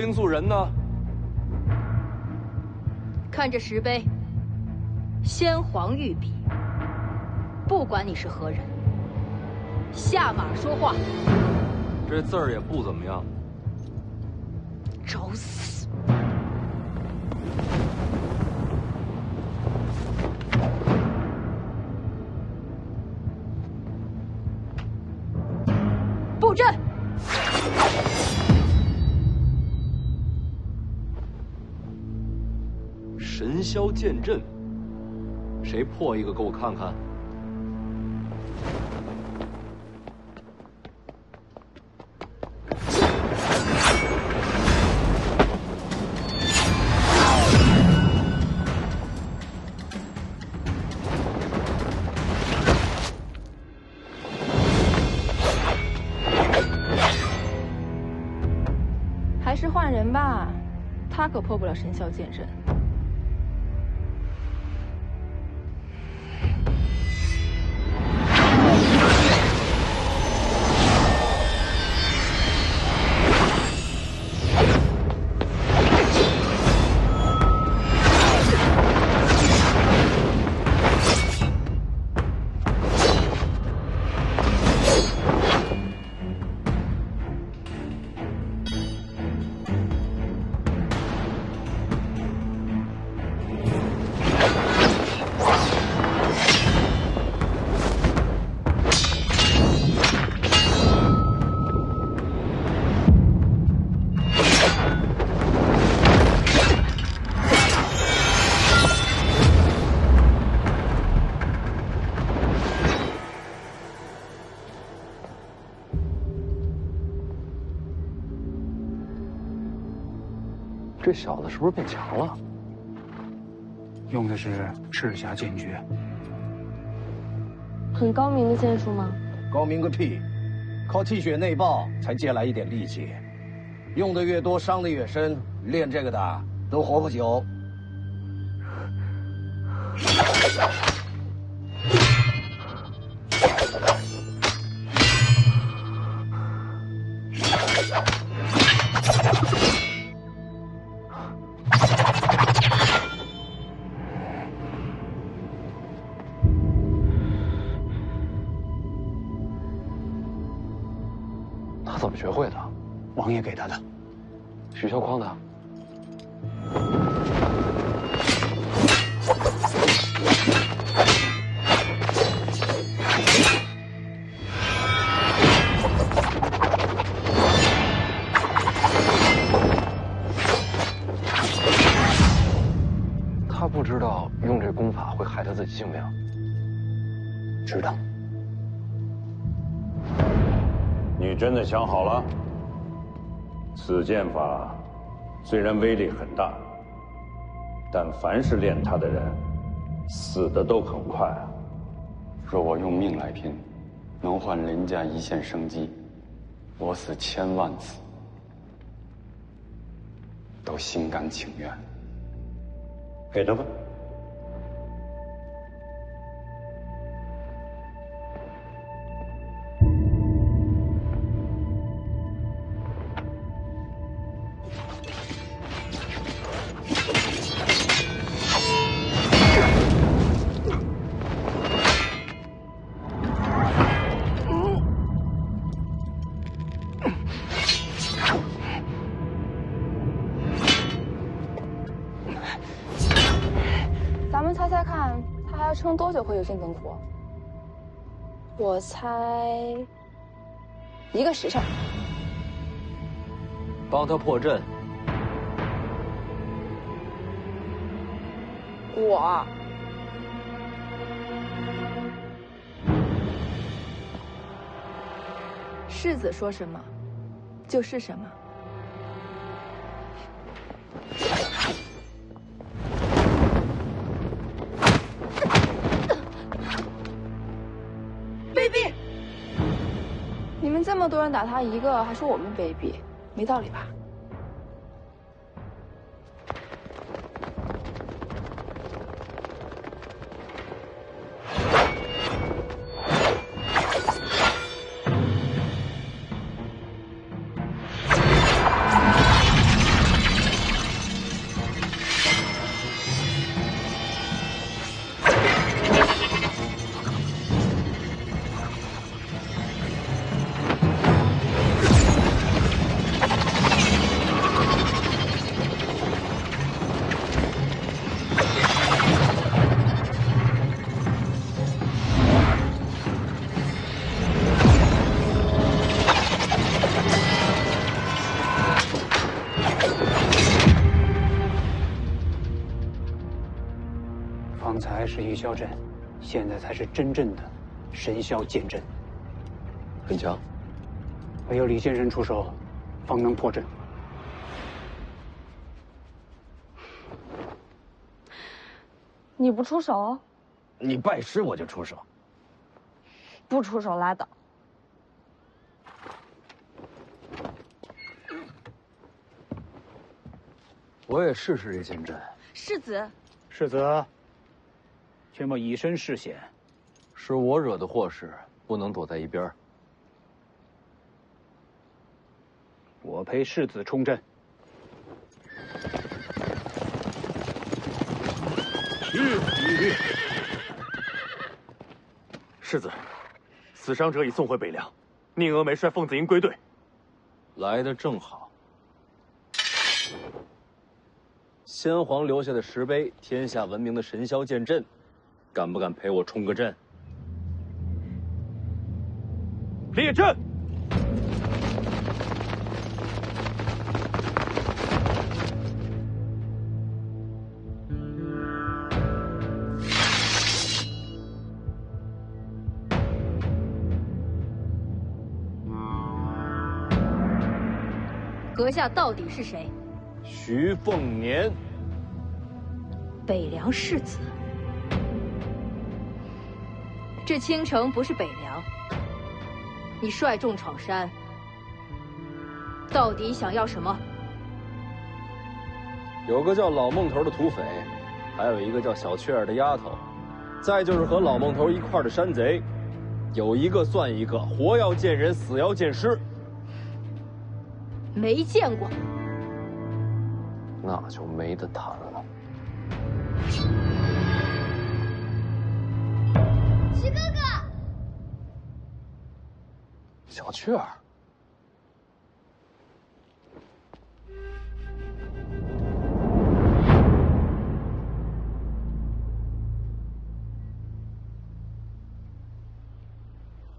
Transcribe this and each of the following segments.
灵素人呢？看这石碑，先皇御笔。不管你是何人，下马说话。这字儿也不怎么样。找死！布阵！神霄剑阵，谁破一个给我看看？还是换人吧，他可破不了神霄剑阵。这小子是不是变强了？用的是赤霞剑诀，很高明的剑术吗？高明个屁！靠气血内爆才借来一点力气，用的越多，伤的越深。练这个的都活不久。他怎么学会的？王爷给他的。许萧匡的。他不知道用这功法会害他自己性命。知道。你真的想好了？此剑法虽然威力很大，但凡是练它的人，死的都很快。若我用命来拼，能换林家一线生机，我死1000万次，都心甘情愿。给他吧。咱们猜猜看，他还要撑多久会有这根火？我猜1个时辰。帮他破阵。我世子说什么就是什么。卑鄙！你们这么多人打他一个，还说我们卑鄙，没道理吧？才是一霄阵，现在才是真正的神霄剑阵。很强。唯有李先生出手，方能破阵。你不出手，你拜师我就出手。不出手拉倒。我也试试这剑阵。世子，世子，却莫以身试险。是我惹的祸事，不能躲在一边。我陪世子冲阵。世子，死伤者已送回北凉，宁峨眉率凤子营归队。来得正好。先皇留下的石碑，天下闻名的神霄剑阵，敢不敢陪我冲个阵？列阵！阁下到底是谁？徐凤年，北凉世子。这青城不是北凉，你率众闯山，到底想要什么？有个叫老孟头的土匪，还有一个叫小雀儿的丫头，再就是和老孟头一块儿的山贼，有一个算一个，活要见人，死要见尸。没见过，那就没得谈了。徐哥哥，小雀儿，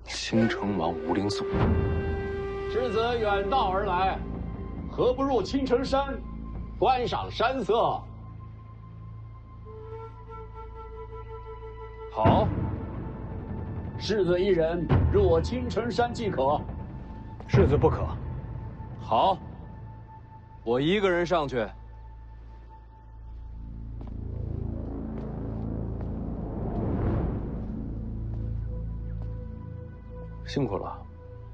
青城王吴灵素。世子远道而来，何不入青城山，观赏山色？好，世子一人入我青城山即可。世子不可。好，我一个人上去。辛苦了，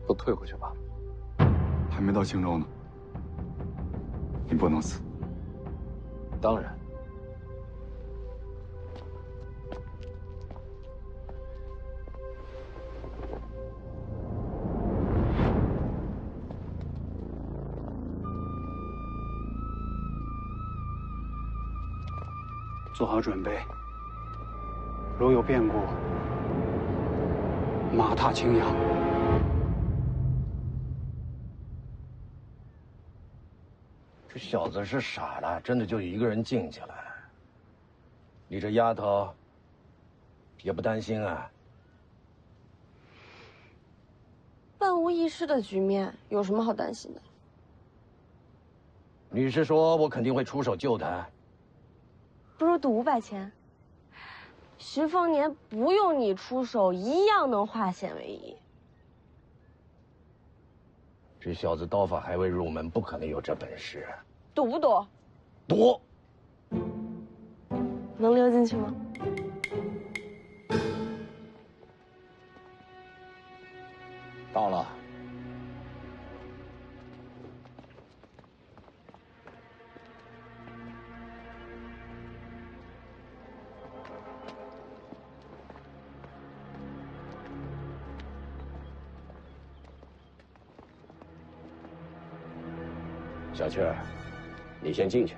都退回去吧。还没到青州呢，你不能死。当然。做好准备，如有变故，马踏青阳。这小子是傻了，真的就一个人静下来。你这丫头也不担心啊？万无一失的局面，有什么好担心的？你是说我肯定会出手救他？不如赌500钱。徐凤年不用你出手，一样能化险为夷。这小子刀法还未入门，不可能有这本事。赌不赌？赌。能溜进去吗？到了。小雀儿，你先进去。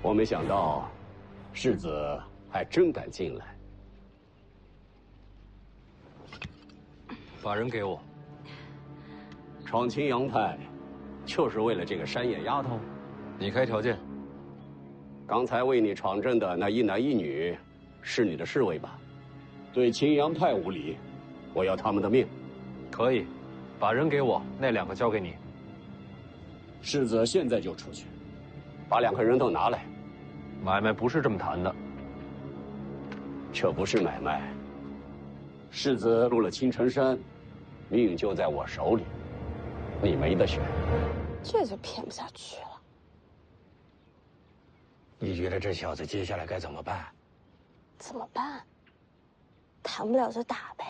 我没想到，世子还真敢进来。把人给我。闯青阳派，就是为了这个山野丫头？你开条件。刚才为你闯阵的那一男一女，是你的侍卫吧？对青阳派无礼，我要他们的命。可以，把人给我，那2个交给你。世子现在就出去，把2个人都拿来。买卖不是这么谈的。这不是买卖。世子入了青城山，命就在我手里，你没得选。这就骗不下去了。你觉得这小子接下来该怎么办？怎么办？谈不了就打呗。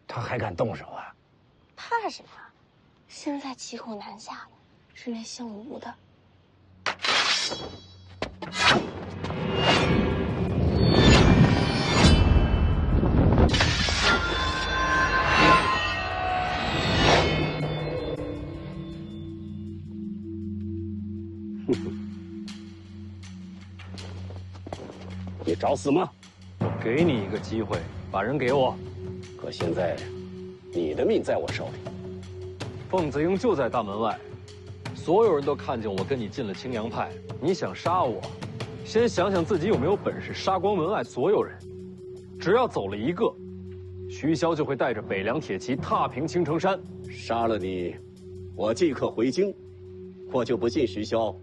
他还敢动手啊？怕什么？现在骑虎难下的是那姓吴的。你找死吗？我给你一个机会，把人给我。可现在，你的命在我手里。凤子英就在大门外，所有人都看见我跟你进了青阳派。你想杀我，先想想自己有没有本事杀光门外所有人。只要走了一个，徐骁就会带着北凉铁骑踏平青城山。杀了你，我即刻回京。我就不信徐骁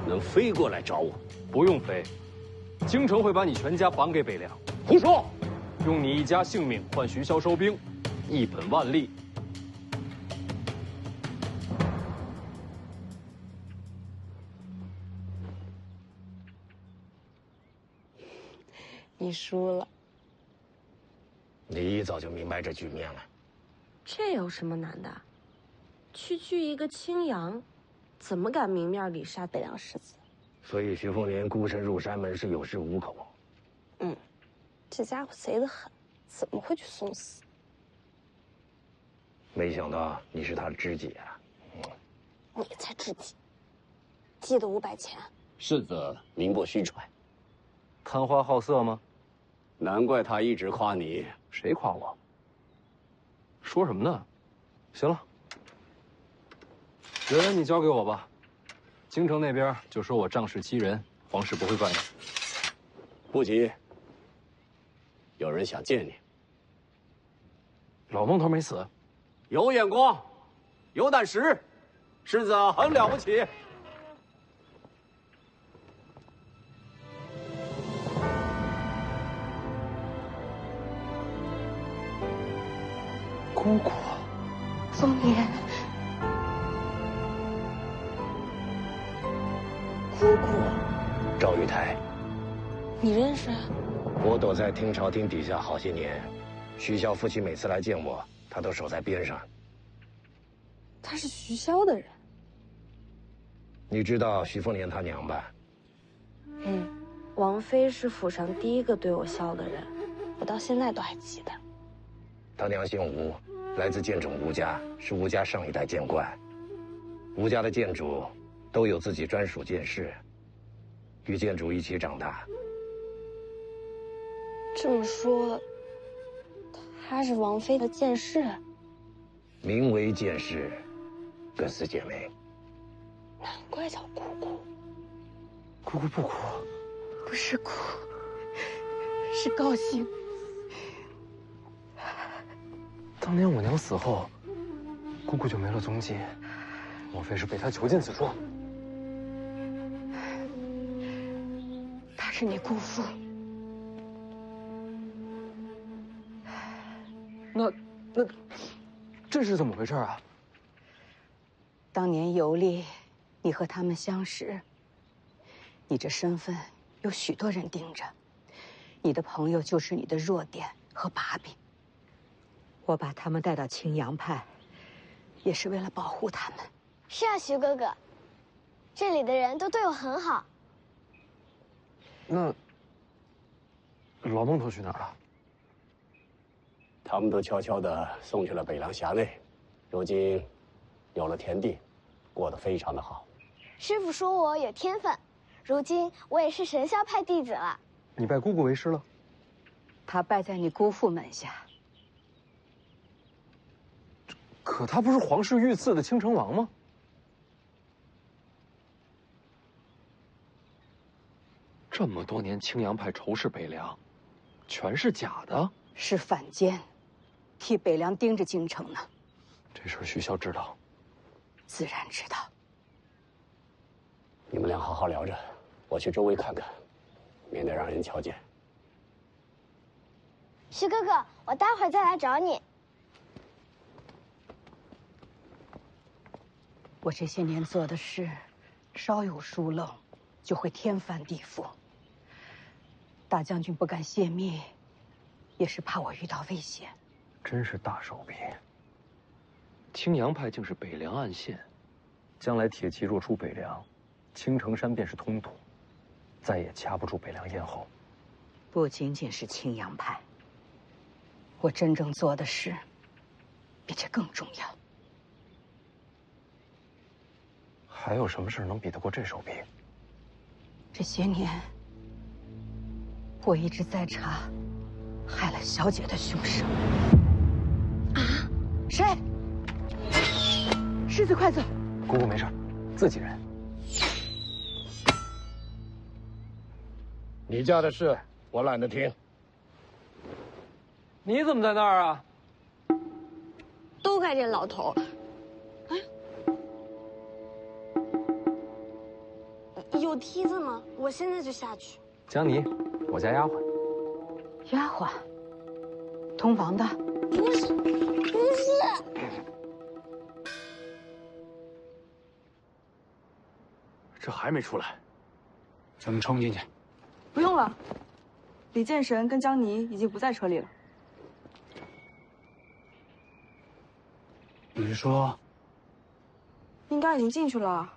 能飞过来找我。不用飞，京城会把你全家绑给北凉。胡说！用你一家性命换徐骁收兵，一本万利。你输了。你一早就明白这局面了。这有什么难的？区区一个青阳，怎么敢明面里杀北凉世子？所以徐凤年孤身入山门是有恃无恐。这家伙贼得很，怎么会去送死？没想到你是他的知己啊！你才知己。记得500钱。世子名不虚传。贪花好色吗？难怪他一直夸你。谁夸我？说什么呢？行了，人你交给我吧。京城那边就说我仗势欺人，皇室不会怪你。不急，有人想见你。老孟头没死，有眼光，有胆识，世子很了不起。姑姑，凤年，姑姑，赵玉台，你认识？我躲在听朝廷底下好些年，徐骁父亲每次来见我，他都守在边上。他是徐骁的人。你知道徐凤年他娘吧？王妃是府上第一个对我笑的人，我到现在都还记得。他娘姓吴，来自剑种吴家，是吴家上一代剑冠。吴家的剑主都有自己专属剑士，与剑主一起长大。这么说，他是王妃的剑士？名为剑士，跟4姐妹。难怪叫姑姑。姑姑不哭，不是哭，是高兴。当年我娘死后，姑姑就没了踪迹，莫非是被她囚禁此处？他是你姑父。那这是怎么回事啊？当年游历，你和他们相识，你这身份有许多人盯着，你的朋友就是你的弱点和把柄。我把他们带到青阳派，也是为了保护他们。是啊，徐哥哥，这里的人都对我很好。那老孟头去哪儿了？他们都悄悄地送去了北凉辖内，如今有了田地，过得非常的好。师傅说我有天分，如今我也是神霄派弟子了。你拜姑姑为师了？他拜在你姑父门下。可他不是皇室御赐的青城王吗？这么多年青阳派仇视北凉，全是假的？是反间，替北凉盯着京城呢。这事徐骁知道？自然知道。你们俩好好聊着，我去周围看看，免得让人瞧见。徐哥哥，我待会儿再来找你。我这些年做的事，稍有疏漏，就会天翻地覆。大将军不敢泄密，也是怕我遇到危险。真是大手笔。青阳派竟是北凉暗线，将来铁骑若出北凉，青城山便是通途，再也掐不住北凉咽喉。不仅仅是青阳派，我真正做的事，比这更重要。还有什么事能比得过这手笔？这些年，我一直在查害了小姐的凶手。啊？谁？世子，快走！姑姑没事，自己人。你家的事我懒得听。你怎么在那儿啊？都怪这老头。有梯子吗？我现在就下去。江妮，我家丫鬟。丫鬟，通房的？不是，不是。这还没出来，咱们冲进去。不用了，李剑神跟江妮已经不在车里了。你是说？应该已经进去了。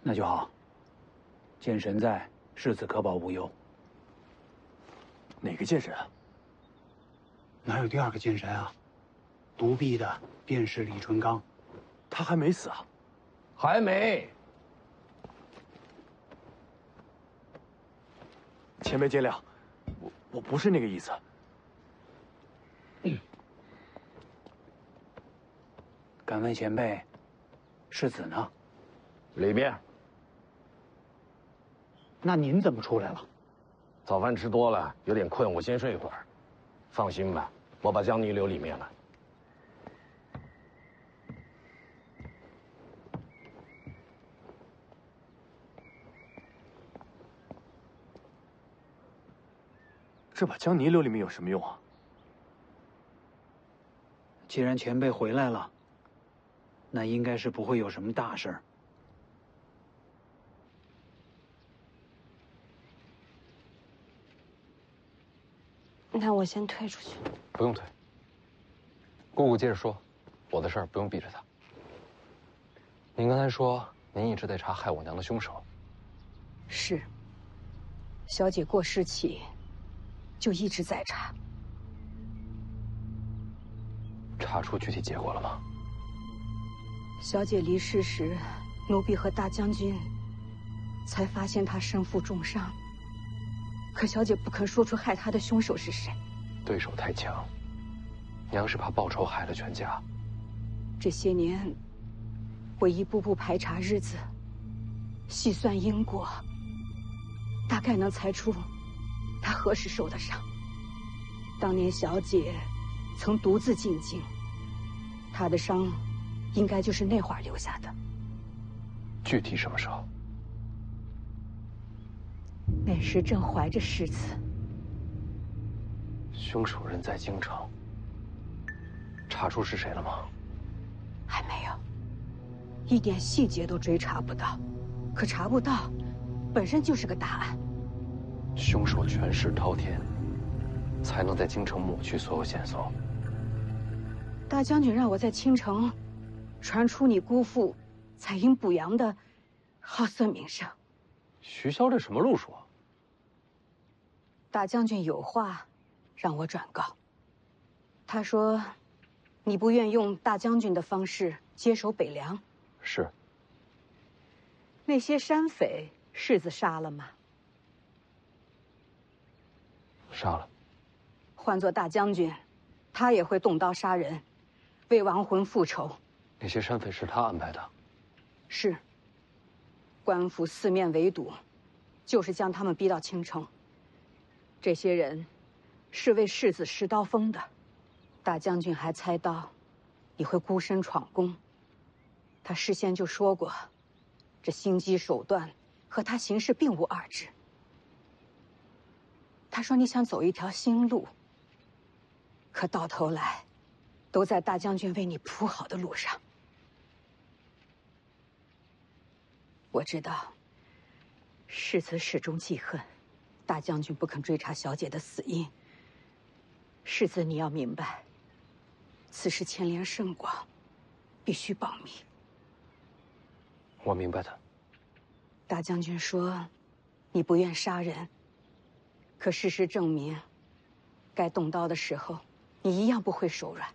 那就好。剑神在，世子可保无忧。哪个剑神啊？哪有第二个剑神啊？独臂的便是李淳罡。他还没死啊？还没。前辈见谅，我不是那个意思。敢问前辈，世子呢？里面。那您怎么出来了？早饭吃多了，有点困，我先睡一会儿。放心吧，我把江妮留里面了。这把江妮留里面有什么用啊？既然前辈回来了，那应该是不会有什么大事儿。那我先退出去。不用退。姑姑接着说，我的事儿不用逼着他。您刚才说您一直在查害我娘的凶手。是。小姐过世起，就一直在查。查出具体结果了吗？小姐离世时，奴婢和大将军才发现她身负重伤。可小姐不肯说出害她的凶手是谁。对手太强，娘是怕报仇害了全家。这些年，我一步步排查日子，细算因果，大概能猜出她何时受的伤。当年小姐曾独自进京，她的伤应该就是那会儿留下的。具体什么时候？那时正怀着世子。凶手人在京城，查出是谁了吗？还没有，一点细节都追查不到。可查不到，本身就是个大案。凶手权势滔天，才能在京城抹去所有线索。大将军让我在青城传出你姑父采阴补阳的好色名声。徐骁这什么路数啊？大将军有话让我转告。他说，你不愿用大将军的方式接手北凉。是。那些山匪，世子杀了吗？杀了。换做大将军，他也会动刀杀人，为亡魂复仇。那些山匪是他安排的。是。官府四面围堵，就是将他们逼到京城。这些人是为世子拾刀锋的。大将军还猜到你会孤身闯宫，他事先就说过，这心机手段和他行事并无二致。他说你想走一条新路，可到头来，都在大将军为你铺好的路上。我知道，世子始终记恨大将军不肯追查小姐的死因。世子，你要明白，此事牵连甚广，必须保密。我明白的。大将军说，你不愿杀人，可事实证明，该动刀的时候，你一样不会手软。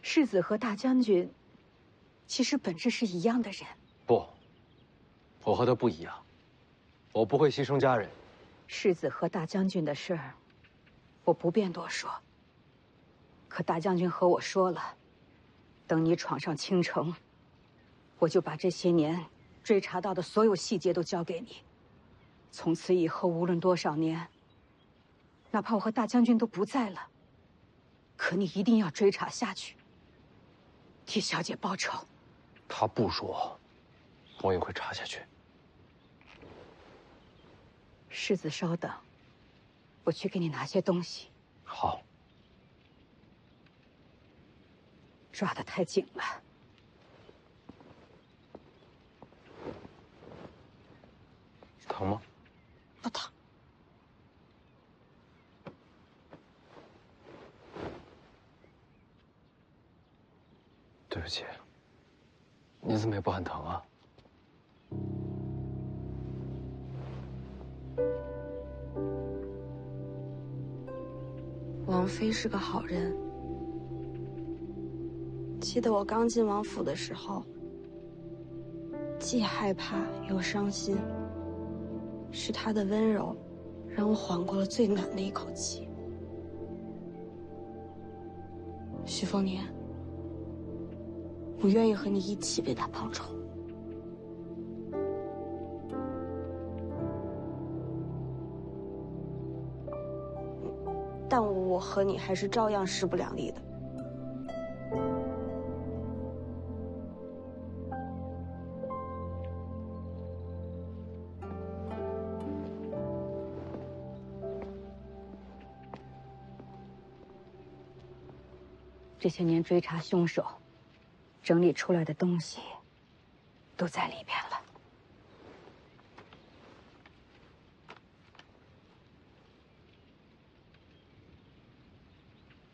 世子和大将军，其实本质是一样的人。不，我和他不一样，我不会牺牲家人。世子和大将军的事儿，我不便多说。可大将军和我说了，等你闯上青城，我就把这些年追查到的所有细节都交给你。从此以后，无论多少年，哪怕我和大将军都不在了，可你一定要追查下去，替小姐报仇。他不说，我也会查下去。世子，稍等，我去给你拿些东西。好。抓得太紧了。疼吗？不疼。对不起，你怎么也不很疼啊？王妃是个好人。记得我刚进王府的时候，既害怕又伤心。是她的温柔，让我缓过了最难的一口气。徐凤年，我愿意和你一起为他报仇。但我和你还是照样势不两立的。这些年追查凶手，整理出来的东西，都在里边了。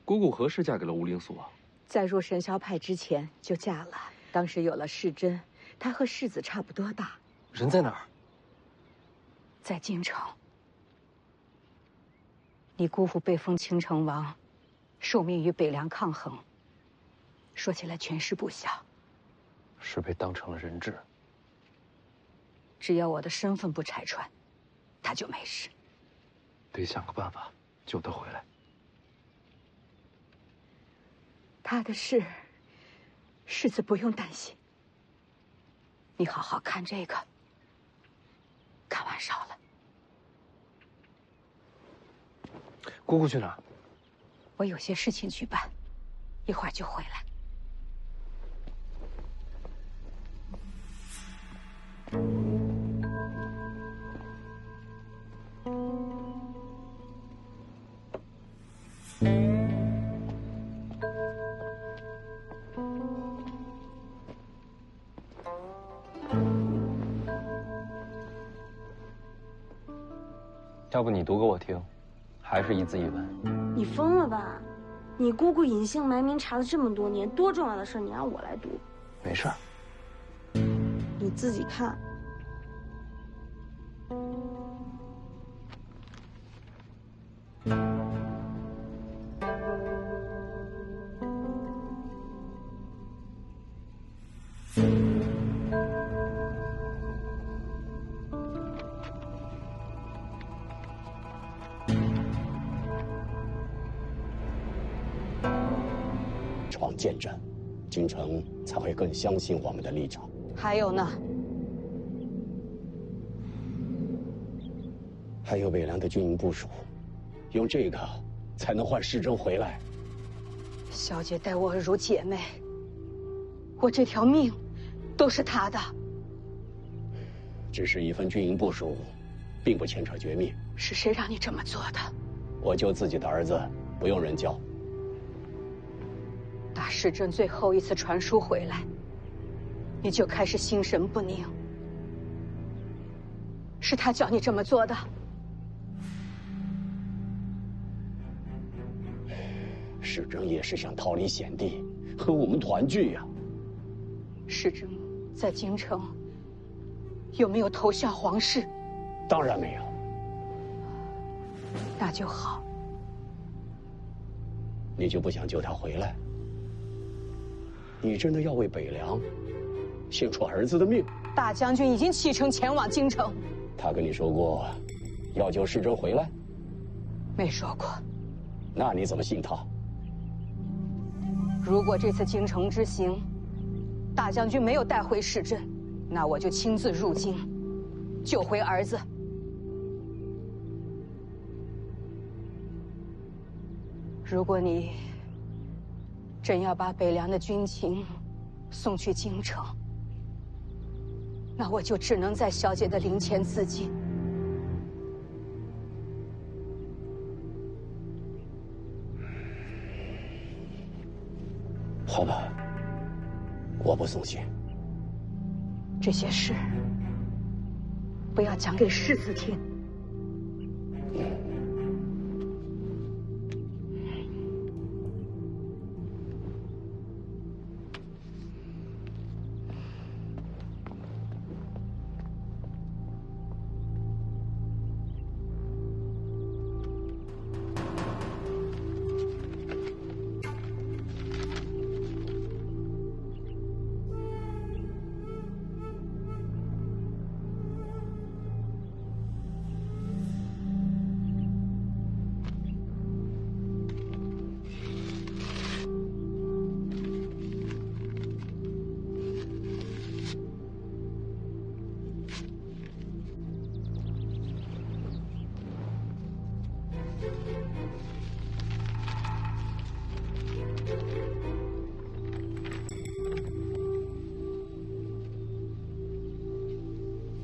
姑姑何时嫁给了吴灵素啊？在入神霄派之前就嫁了，当时有了世珍，她和世子差不多大。人在哪儿？在京城。你姑父被封青城王，受命与北凉抗衡。说起来权势不小。是被当成了人质。只要我的身份不拆穿，他就没事。得想个办法救他回来。他的事，世子不用担心。你好好看这个。看完烧了。姑姑去哪儿？我有些事情去办，一会儿就回来。要不你读给我听，还是一字一文？你疯了吧？你姑姑隐姓埋名查了这么多年，多重要的事你让我来读？没事儿。你自己看。闯剑阵，京城才会更相信我们的立场。还有呢，还有北凉的军营部署，用这个才能换世珍回来。小姐待我如姐妹，我这条命都是她的。只是一份军营部署，并不牵扯绝密。是谁让你这么做的？我救自己的儿子，不用人教。打世珍最后一次传书回来，你就开始心神不宁。是他叫你这么做的。世珍也是想逃离险地，和我们团聚呀。世珍在京城有没有投效皇室？当然没有。那就好。你就不想救他回来？你真的要为北凉献出儿子的命？大将军已经启程前往京城。他跟你说过要救世珍回来？没说过。那你怎么信他？如果这次京城之行，大将军没有带回世珍，那我就亲自入京，救回儿子。如果你真要把北凉的军情送去京城，那我就只能在小姐的灵前自尽。好吧，我不送信。这些事不要讲给世子听。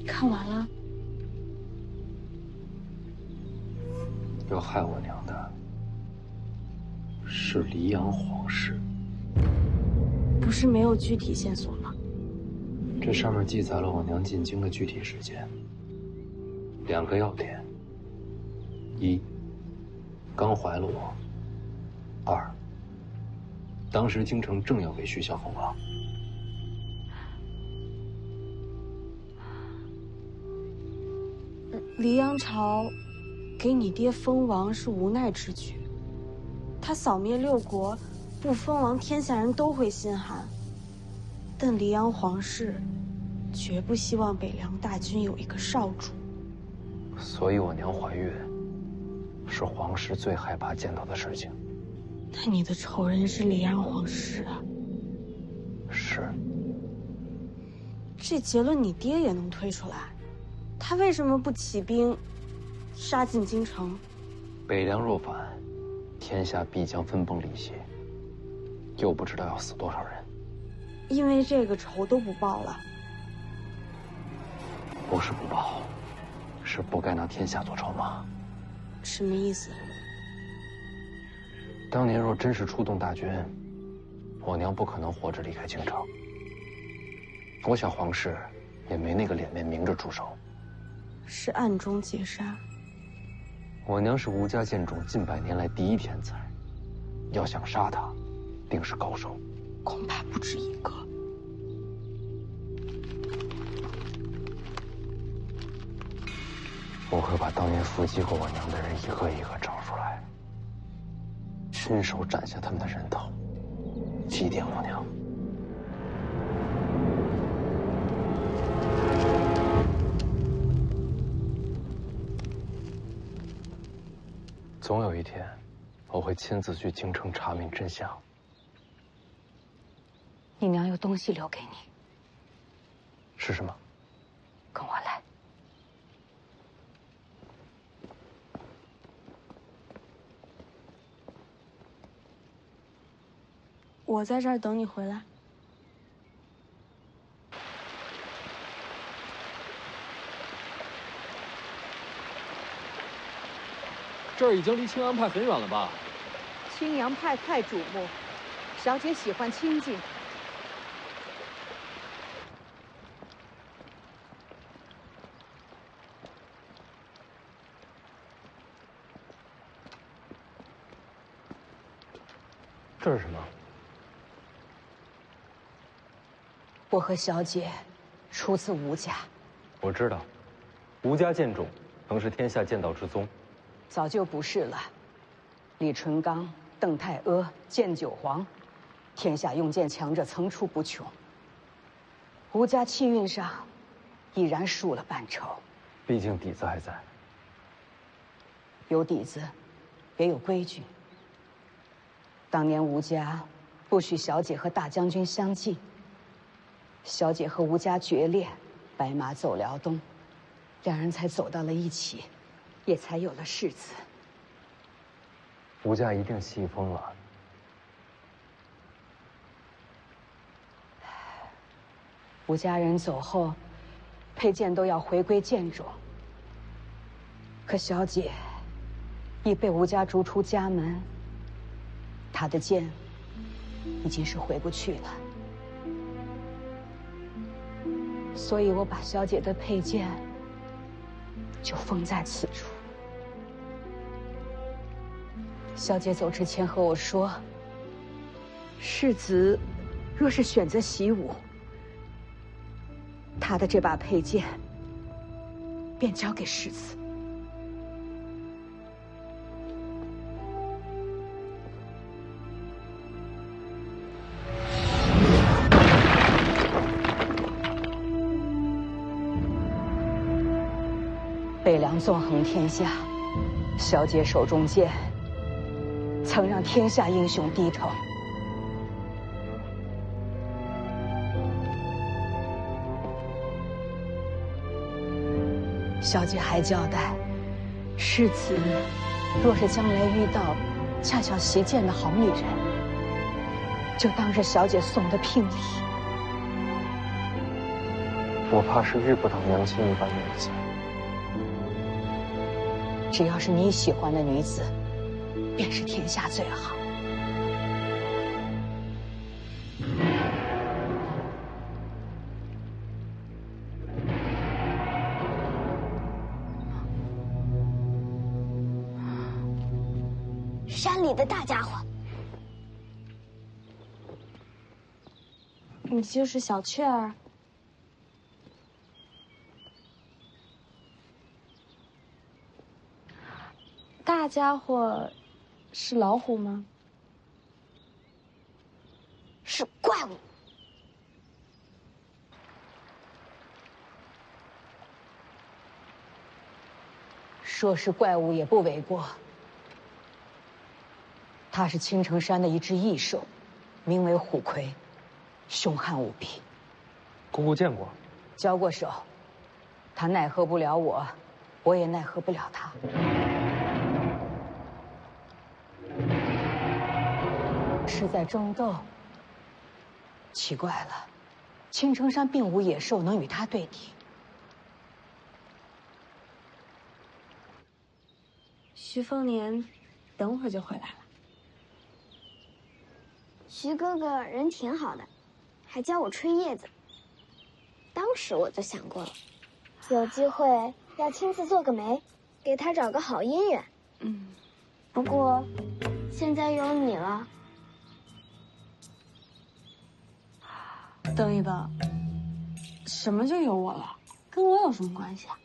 看完了。要害我娘的是黎阳皇室。不是没有具体线索吗？这上面记载了我娘进京的具体时间。2个要点：一，刚怀了我；二，当时京城正要为徐孝封王。黎阳朝给你爹封王是无奈之举，他扫灭6国，不封王，天下人都会心寒。但黎阳皇室绝不希望北凉大军有一个少主，所以我娘怀孕，是皇室最害怕见到的事情。那你的仇人是黎阳皇室啊？是。这结论你爹也能推出来，他为什么不起兵杀进京城？北凉若反，天下必将分崩离析，又不知道要死多少人。因为这个仇都不报了。不是不报，是不该拿天下做筹码。什么意思？当年若真是出动大军，我娘不可能活着离开京城。我想皇室也没那个脸面明着出手，是暗中劫杀。我娘是吴家剑种近100年来第一天才，要想杀她，定是高手，恐怕不止一个。我会把当年伏击过我娘的人一个一个找出来，亲手斩下他们的人头，祭奠我娘。总有一天，我会亲自去京城查明真相。你娘有东西留给你。是什么？跟我来。我在这儿等你回来。这儿已经离青阳派很远了吧？青阳派太瞩目，小姐喜欢清静。这是什么？我和小姐出自吴家。我知道，吴家剑种曾是天下剑道之宗，早就不是了。李淳刚、邓太阿、剑九皇，天下用剑强者层出不穷。吴家气运上已然输了半筹。毕竟底子还在。有底子，也有规矩。当年吴家不许小姐和大将军相近，小姐和吴家决裂，白马走辽东，两人才走到了一起，也才有了世子。吴家一定气疯了。吴家人走后，佩剑都要回归剑种。可小姐已被吴家逐出家门，她的剑已经是回不去了。所以我把小姐的佩剑就封在此处。小姐走之前和我说，世子若是选择习武，她的这把佩剑便交给世子。北凉纵横天下，小姐手中剑曾让天下英雄低头。小姐还交代，世子若是将来遇到恰巧习剑的好女人，就当是小姐送的聘礼。我怕是遇不到娘亲一般女子。只要是你喜欢的女子，便是天下最好。山里的大家伙，你就是小雀儿。大家伙是老虎吗？是怪物。说是怪物也不为过。它是青城山的一只异兽，名为虎魁，凶悍无比。姑姑见过，交过手，它奈何不了我，我也奈何不了它。是在争斗。奇怪了，青城山并无野兽能与它对敌。徐凤年，等会儿就回来了。徐哥哥人挺好的，还教我吹叶子。当时我就想过了，有机会要亲自做个媒，给他找个好姻缘。不过现在有你了。等一等，什么就有我了？跟我有什么关系啊？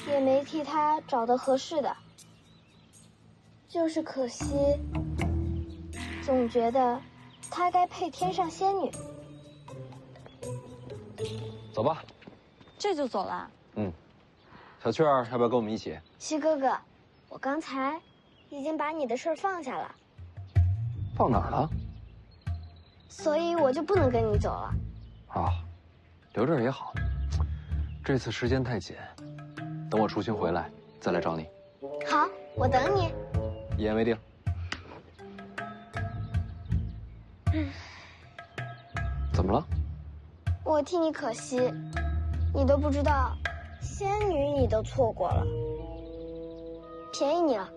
也没替他找到合适的，就是可惜，总觉得他该配天上仙女。走吧。这就走了？小雀儿，要不要跟我们一起？徐哥哥，我刚才已经把你的事儿放下了。放哪儿了？所以我就不能跟你走了。啊，留这儿也好。这次时间太紧，等我出巡回来再来找你。好，我等你。一言为定。怎么了？我替你可惜，你都不知道，仙女你都错过了，便宜你了。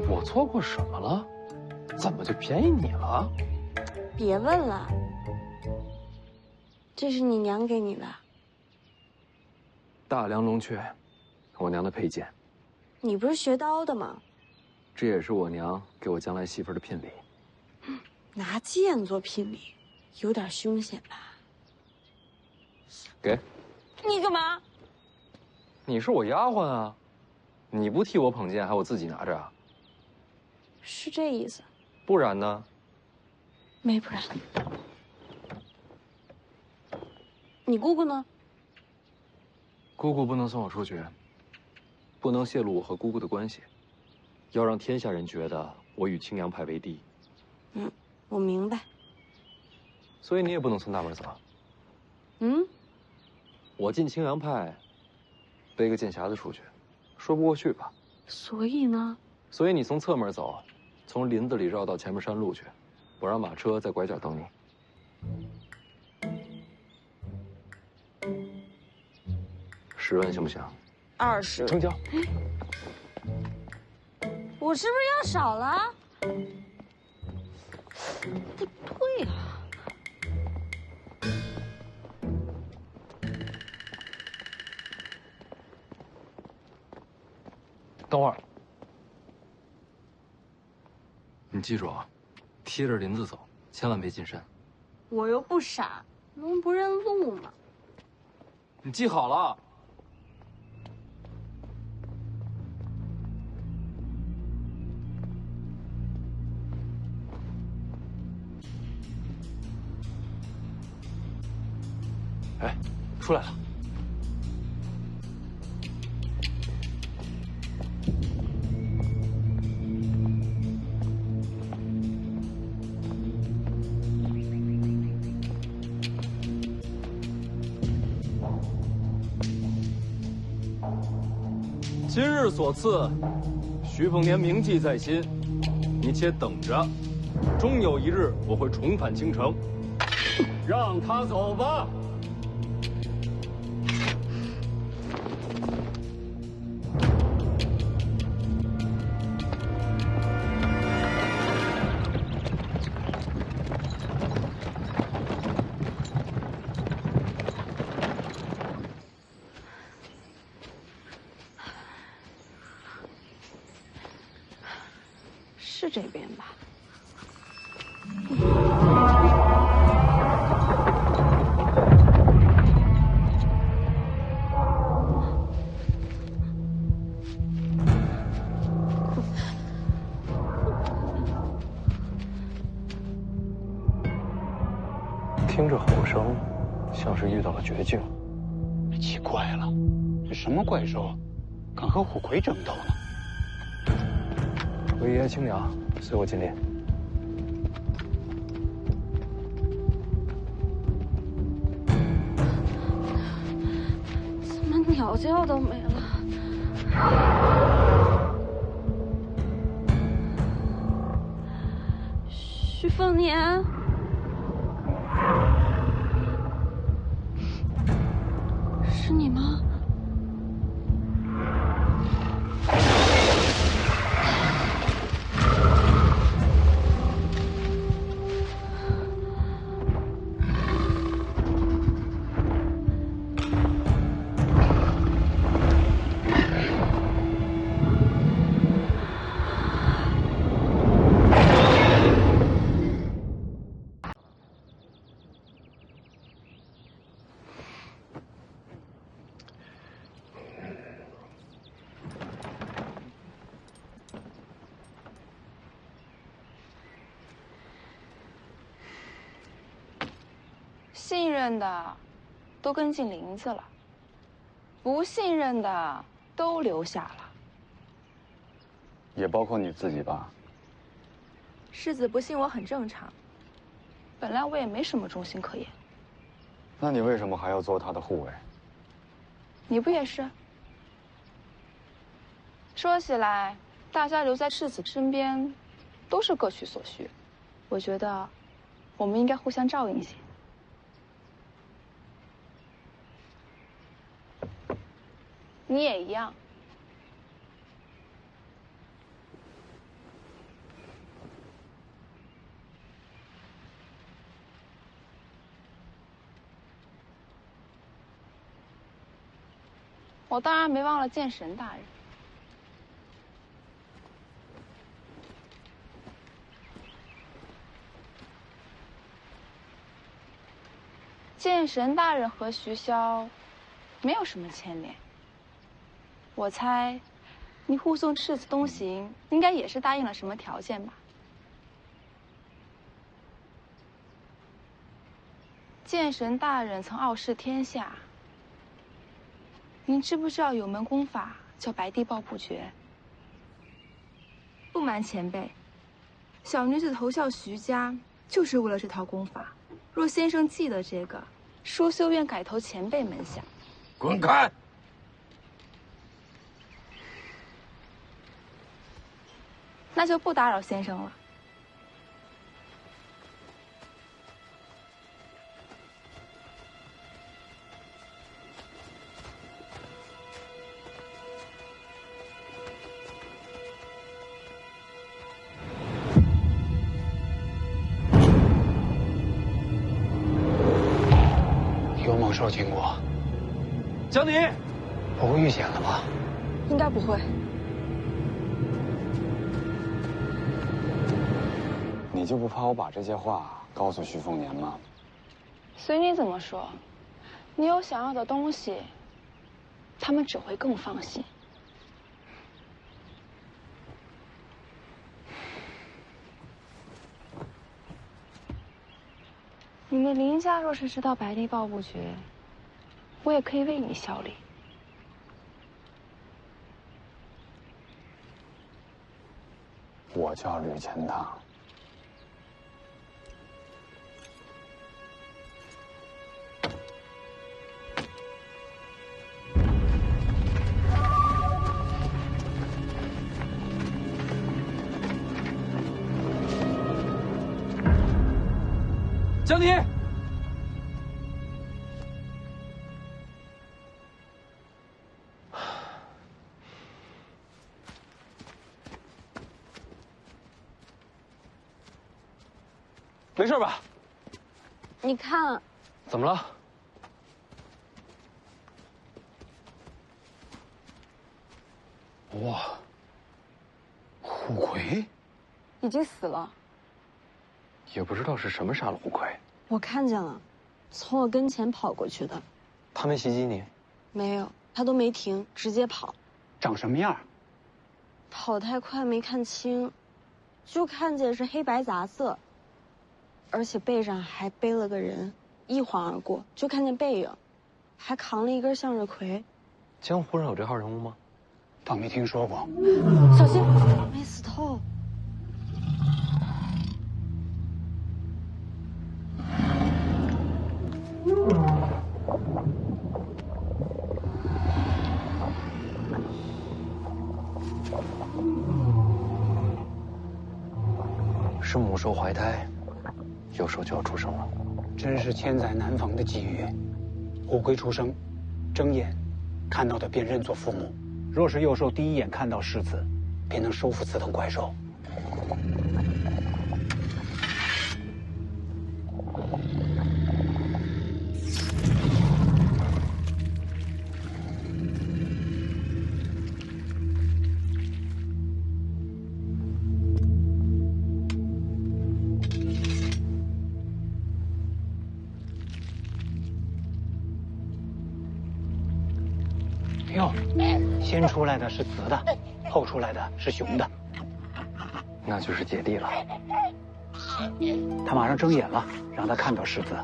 我错过什么了？怎么就便宜你了？别问了，这是你娘给你的。大梁龙雀，我娘的佩剑。你不是学刀的吗？这也是我娘给我将来媳妇的聘礼。拿剑做聘礼，有点凶险吧？给。你干嘛？你是我丫鬟啊，你不替我捧剑，还我自己拿着啊？是这意思。不然呢？没不然。你姑姑呢？姑姑不能送我出去，不能泄露我和姑姑的关系，要让天下人觉得我与青阳派为敌。我明白。所以你也不能从大门走。我进青阳派，背个剑匣子出去，说不过去吧？所以呢？所以你从侧门走，从林子里绕到前面山路去，我让马车在拐角等你。10万行不行？20。成交。我是不是要少了？不对啊。等会儿，你记住啊，贴着林子走，千万别进山。我又不傻，能不认路吗？你记好了。哎，出来了。今日所赐，徐凤年铭记在心，你且等着，终有一日我会重返京城。让他走吧。是这边吧？听着吼声，像是遇到了绝境。奇怪了，这什么怪兽，敢和虎魁争斗呢？魏爷、青娘，随我进列。怎么鸟叫都没了？徐凤年，是你吗？信任的都跟进林子了，不信任的都留下了，也包括你自己吧。世子不信我很正常，本来我也没什么忠心可言。那你为什么还要做他的护卫？你不也是？说起来，大家留在世子身边，都是各取所需。我觉得，我们应该互相照应些。你也一样。我当然没忘了剑神大人。剑神大人和徐骁没有什么牵连。我猜，你护送世子东行，应该也是答应了什么条件吧？剑神大人曾傲视天下。您知不知道有门功法叫白帝抱不绝？不瞒前辈，小女子投效徐家就是为了这套功法。若先生记得这个，淑修愿改投前辈门下。滚开！那就不打扰先生了。有猛兽经过，江宁，不会遇险了吧？应该不会。你就不怕我把这些话告诉徐凤年吗？随你怎么说，你有想要的东西，他们只会更放心。你们林家若是知道白帝抱不绝，我也可以为你效力。我叫吕钱塘。江宁，没事吧？你看，怎么了？哇，虎魁已经死了。也不知道是什么杀了虎魁。我看见了，从我跟前跑过去的。他没袭击你？没有，他都没停，直接跑。长什么样？跑太快没看清，就看见是黑白杂色，而且背上还背了个人，一晃而过，就看见背影，还扛了一根向日葵。江湖上有这号人物吗？倒没听说过。小心，没死透。是母兽怀胎，幼兽就要出生了。真是千载难逢的机遇。虎龟出生，睁眼看到的便认作父母。若是幼兽第一眼看到世子，便能收服此等怪兽。哟，先出来的是雌的，后出来的是雄的，那就是姐弟了。他马上睁眼了，让他看到世子。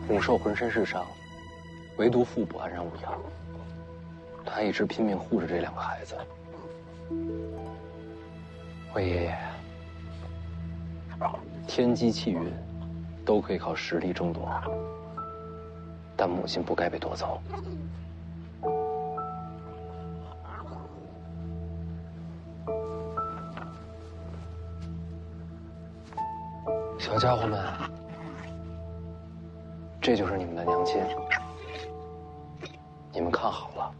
母兽浑身是伤，唯独腹部安然无恙。他一直拼命护着这两个孩子，我爷爷，天机气运，都可以靠实力争夺，但母亲不该被夺走。小家伙们，这就是你们的娘亲，你们看好了，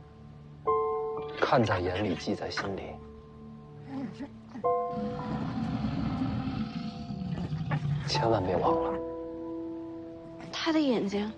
看在眼里，记在心里。千万别忘了，他的眼睛。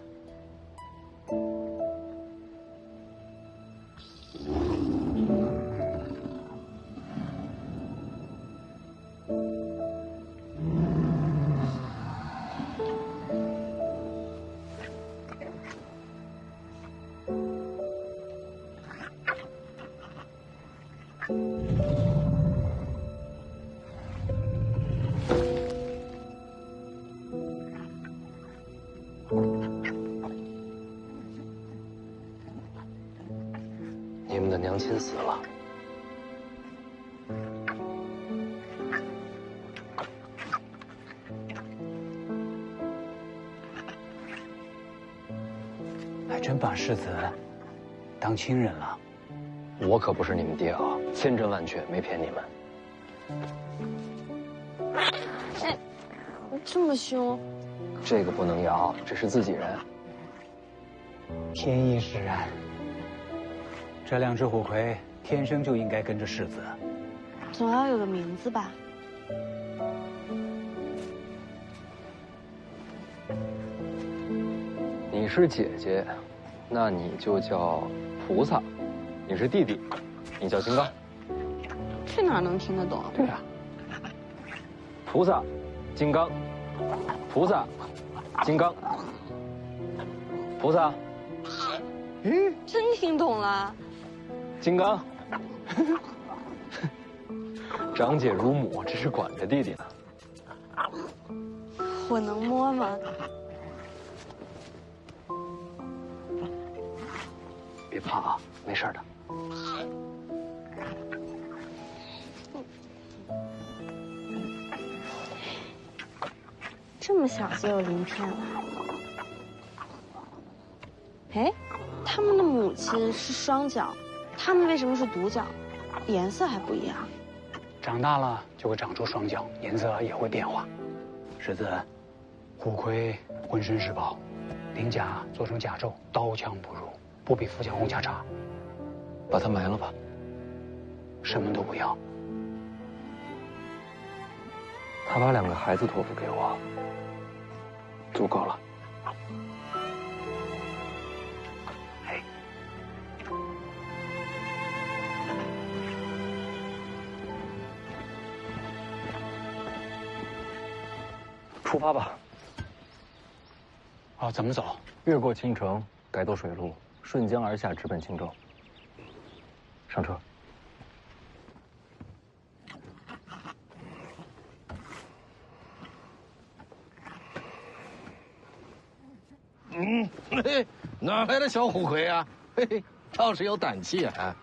你们的娘亲死了，还真把世子当亲人了。我可不是你们爹啊，千真万确，没骗你们。哎，这么凶！这个不能咬，这是自己人。天意使然，这两只虎魁天生就应该跟着世子。总要有个名字吧？你是姐姐，那你就叫菩萨；你是弟弟，你叫金刚。这哪能听得懂？对呀，菩萨，金刚，菩萨，金刚，菩萨。真听懂了。金刚，长姐如母，这是管着弟弟呢。我能摸吗？别怕啊，没事的。这么小就有鳞片了。哎，他们的母亲是双脚，他们为什么是独角？颜色还不一样。长大了就会长出双脚，颜色也会变化。世子，虎魁浑身是宝，鳞甲做成甲胄，刀枪不入，不比富强红甲差。把他埋了吧。什么都不要。他把2个孩子托付给我，足够了。出发吧。哦，怎么走？越过青城，改走水路，顺江而下，直奔青州。上车。嘿，哪来的小虎魁啊？嘿嘿，倒是有胆气啊！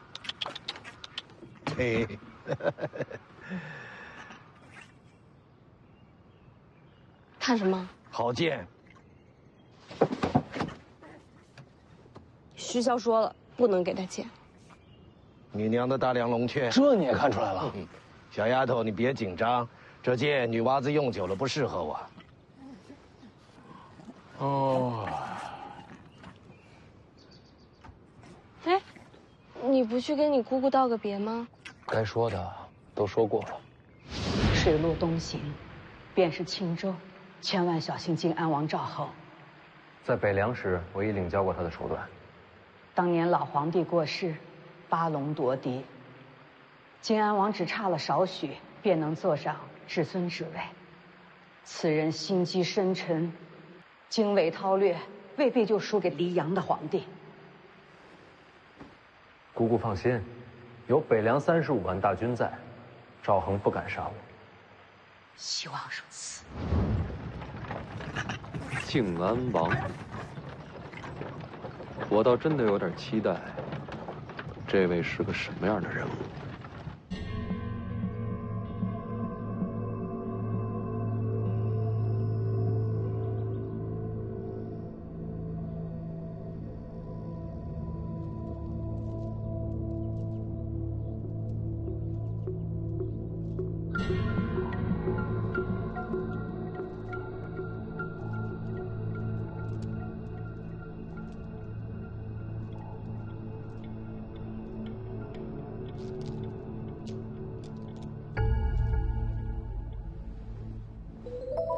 嘿。看什么？好剑。徐骁说了，不能给他剑。你娘的大梁龙雀，这你也看出来了？小丫头，你别紧张，这剑女娃子用久了不适合我。哦。哎，你不去跟你姑姑道个别吗？该说的都说过了。水路东行，便是青州。千万小心靖安王赵恒。在北凉时，我已领教过他的手段。当年老皇帝过世，八龙夺嫡，靖安王只差了少许，便能坐上至尊之位。此人心机深沉，经纬韬略，未必就输给黎阳的皇帝。姑姑放心，有北凉35万大军在，赵恒不敢杀我。希望如此。靖安王，我倒真的有点期待，这位是个什么样的人物？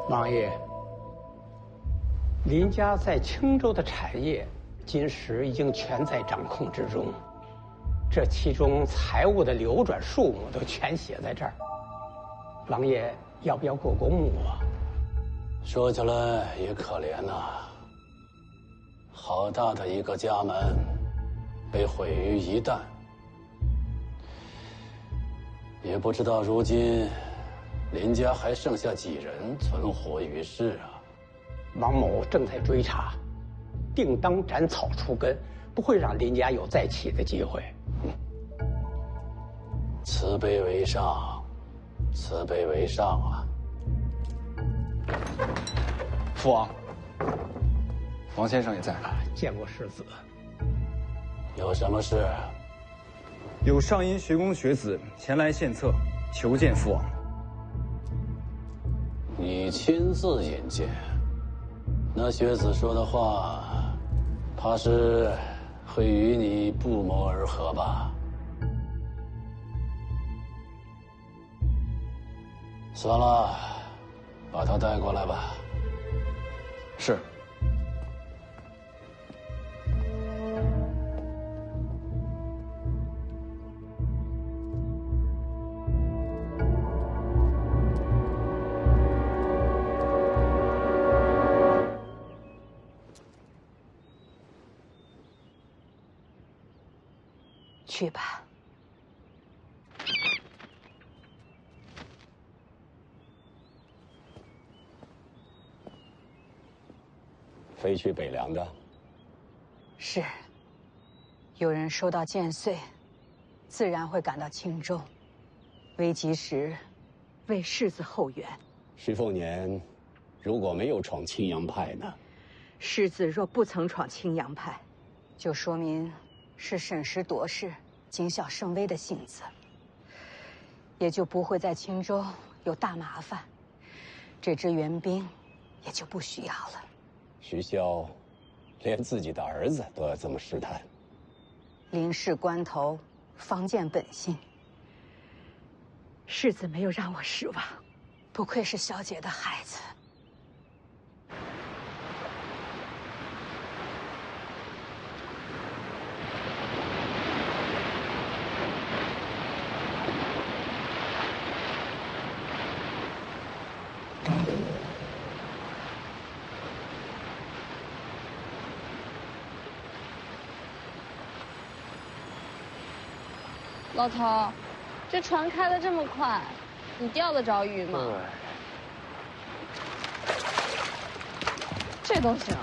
王爷，林家在青州的产业，今时已经全在掌控之中。这其中财物的流转数目都全写在这儿。王爷要不要过公目啊？说起来也可怜呐，好大的一个家门，被毁于一旦。也不知道如今林家还剩下几人存活于世啊？王某正在追查，定当斩草除根，不会让林家有再起的机会。慈悲为上，慈悲为上啊！父王，王先生也在。见过世子。有什么事？有上阴学宫学子前来献策，求见父王。你亲自引荐？那学子说的话，怕是会与你不谋而合吧？算了，把他带过来吧。是。去吧。飞去北凉的？是。有人收到剑穗，自然会赶到青州，危急时为世子后援。徐凤年如果没有闯青阳派呢？世子若不曾闯青阳派，就说明是审时度势、谨小慎微的性子，也就不会在青州有大麻烦，这支援兵也就不需要了。徐骁连自己的儿子都要这么试探，临事关头方见本性。世子没有让我失望，不愧是小姐的孩子。老头，这船开得这么快，你钓得着鱼吗？这都行。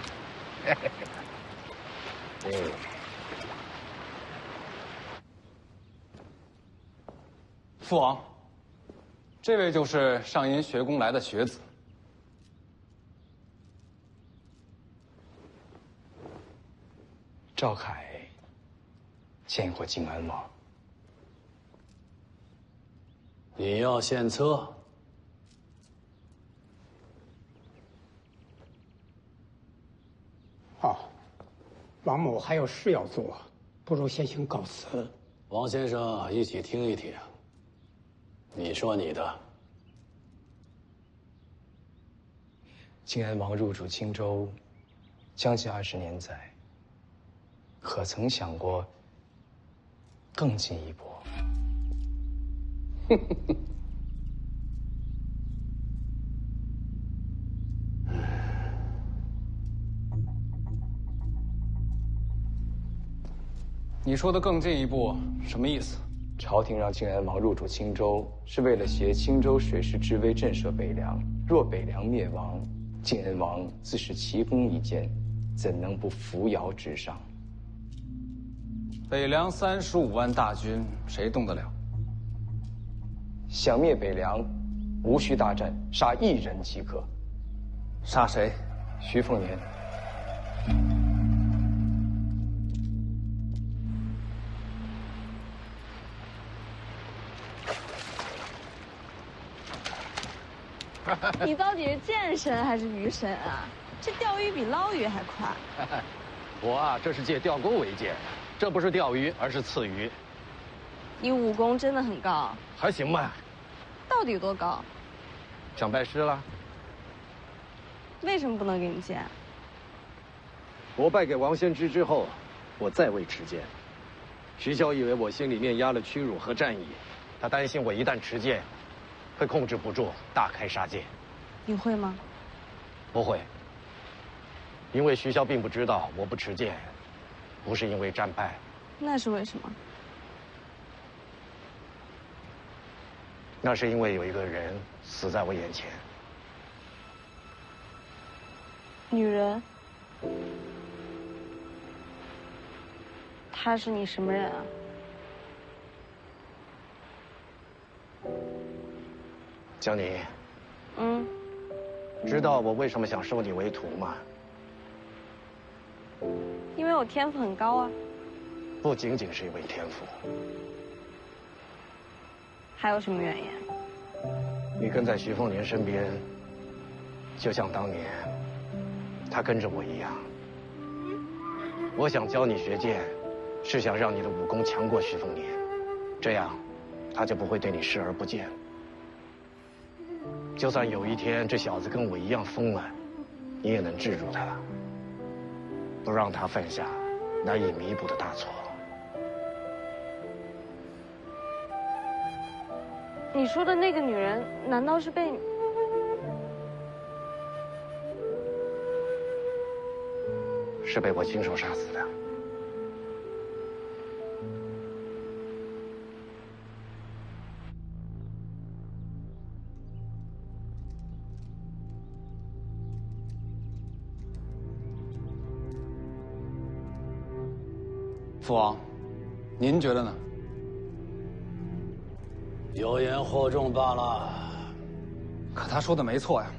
父王，这位就是上阴学宫来的学子。赵凯见过靖安王。你要献策？哦，王某还有事要做，不如先行告辞。王先生，一起听一听。你说你的。靖安王入主青州，将近20年在，可曾想过更进一步？你说的更进一步什么意思？朝廷让靖安王入主青州，是为了挟青州水师之威震慑北凉。若北凉灭亡，靖安王自是奇功一件，怎能不扶摇直上？北凉35万大军，谁动得了？想灭北凉，无需大战，杀1人即可。杀谁？徐凤年。你到底是剑神还是鱼神啊？这钓鱼比捞鱼还快。我啊，这是借钓钩为剑，这不是钓鱼，而是刺鱼。你武功真的很高，还行吧。到底多高？想拜师了？为什么不能给你剑？我败给王先知之后，我再未持剑。徐骁以为我心里面压了屈辱和战意，他担心我一旦持剑，会控制不住，大开杀戒。你会吗？不会，因为徐骁并不知道我不持剑，不是因为战败，那是为什么？那是因为有一个人死在我眼前。女人？她是你什么人啊？江宁。嗯。知道我为什么想收你为徒吗？因为我天赋很高啊。不仅仅是因为天赋。还有什么原因？你跟在徐凤年身边，就像当年他跟着我一样。我想教你学剑，是想让你的武功强过徐凤年，这样他就不会对你视而不见。就算有一天这小子跟我一样疯了，你也能制住他，不让他犯下难以弥补的大错。你说的那个女人，难道是被……是被我亲手杀死的。父王，您觉得呢？有言惑众罢了。可他说的没错呀。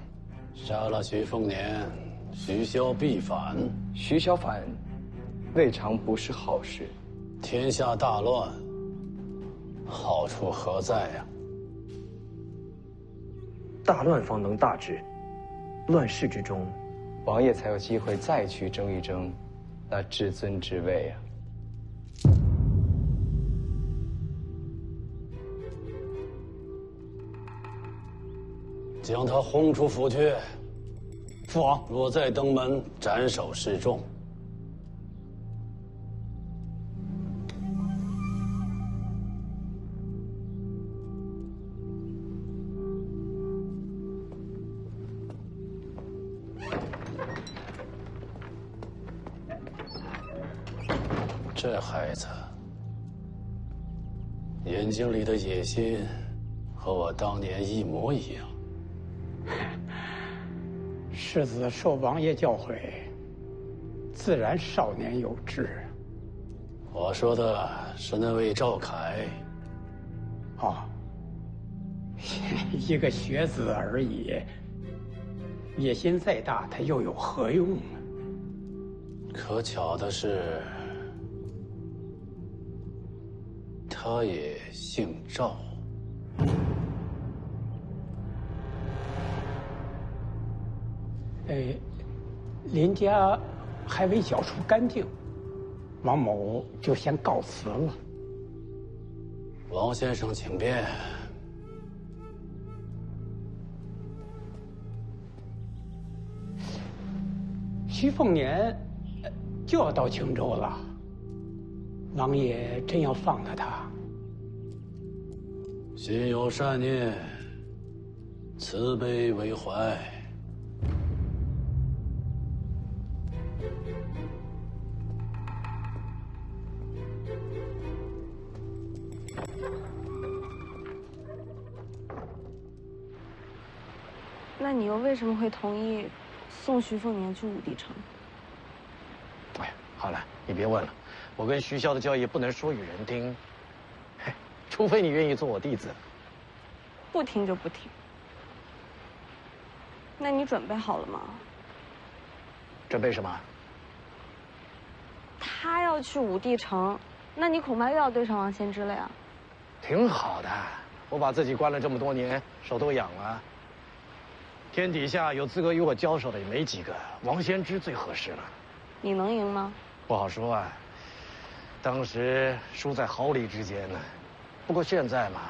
杀了徐凤年，徐骁必反。徐骁反，未尝不是好事。天下大乱，好处何在呀？大乱方能大治，乱世之中，王爷才有机会再去争一争那至尊之位啊！将他轰出府去。父王，若再登门，斩首示众。这孩子眼睛里的野心和我当年一模一样。世子受王爷教诲，自然少年有志。我说的是那位赵凯。哦，一个学子而已，野心再大，他又有何用呢？可巧的是，他也姓赵。林家还未缴出干净，王某就先告辞了。王先生，请便。徐凤年就要到青州了，王爷真要放了他？心有善念，慈悲为怀。那你又为什么会同意送徐凤年去武帝城？哎呀，好了，你别问了，我跟徐骁的交易不能说与人听，除非你愿意做我弟子。不听就不听。那你准备好了吗？准备什么？他要去武帝城，那你恐怕又要对上王先知了呀。挺好的，我把自己关了这么多年，手都痒了。天底下有资格与我交手的也没几个，王先知最合适了。你能赢吗？不好说啊，当时输在毫厘之间呢。不过现在嘛，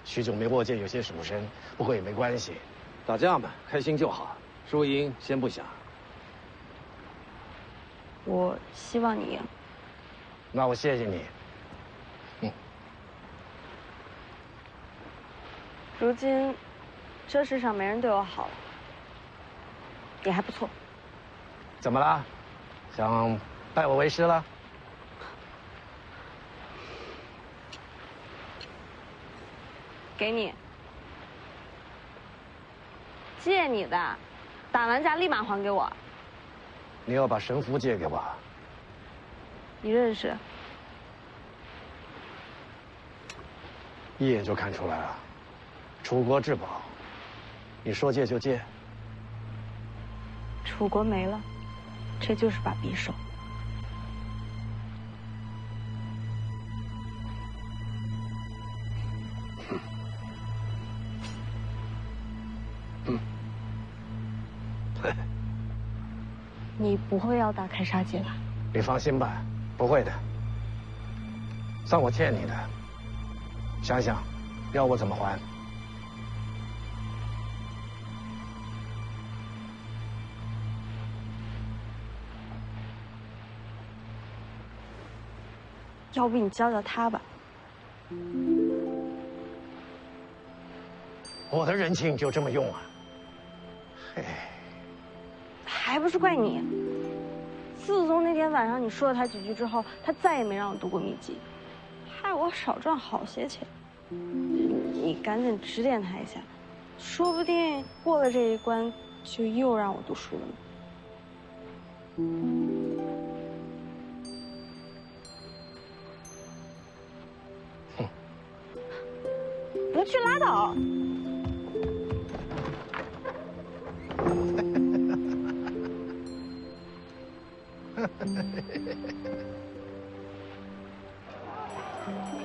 许久没握剑，有些属身，不过也没关系，打架嘛，开心就好，输赢先不想。我希望你赢。那我谢谢你。如今，这世上没人对我好了，也还不错。怎么了？想拜我为师了？给你，借你的，打完架立马还给我。你要把神符借给我？你认识？一眼就看出来了。楚国至宝，你说借就借。楚国没了，这就是把匕首。你不会要打开杀戒吧？你放心吧，不会的。算我欠你的，想想，要我怎么还？要不你教教他吧。我的人情就这么用啊？嘿，还不是怪你。自从那天晚上你说了他几句之后，他再也没让我读过秘籍，害我少赚好些钱。你赶紧指点他一下，说不定过了这一关，就又让我读书了呢。不去拉倒。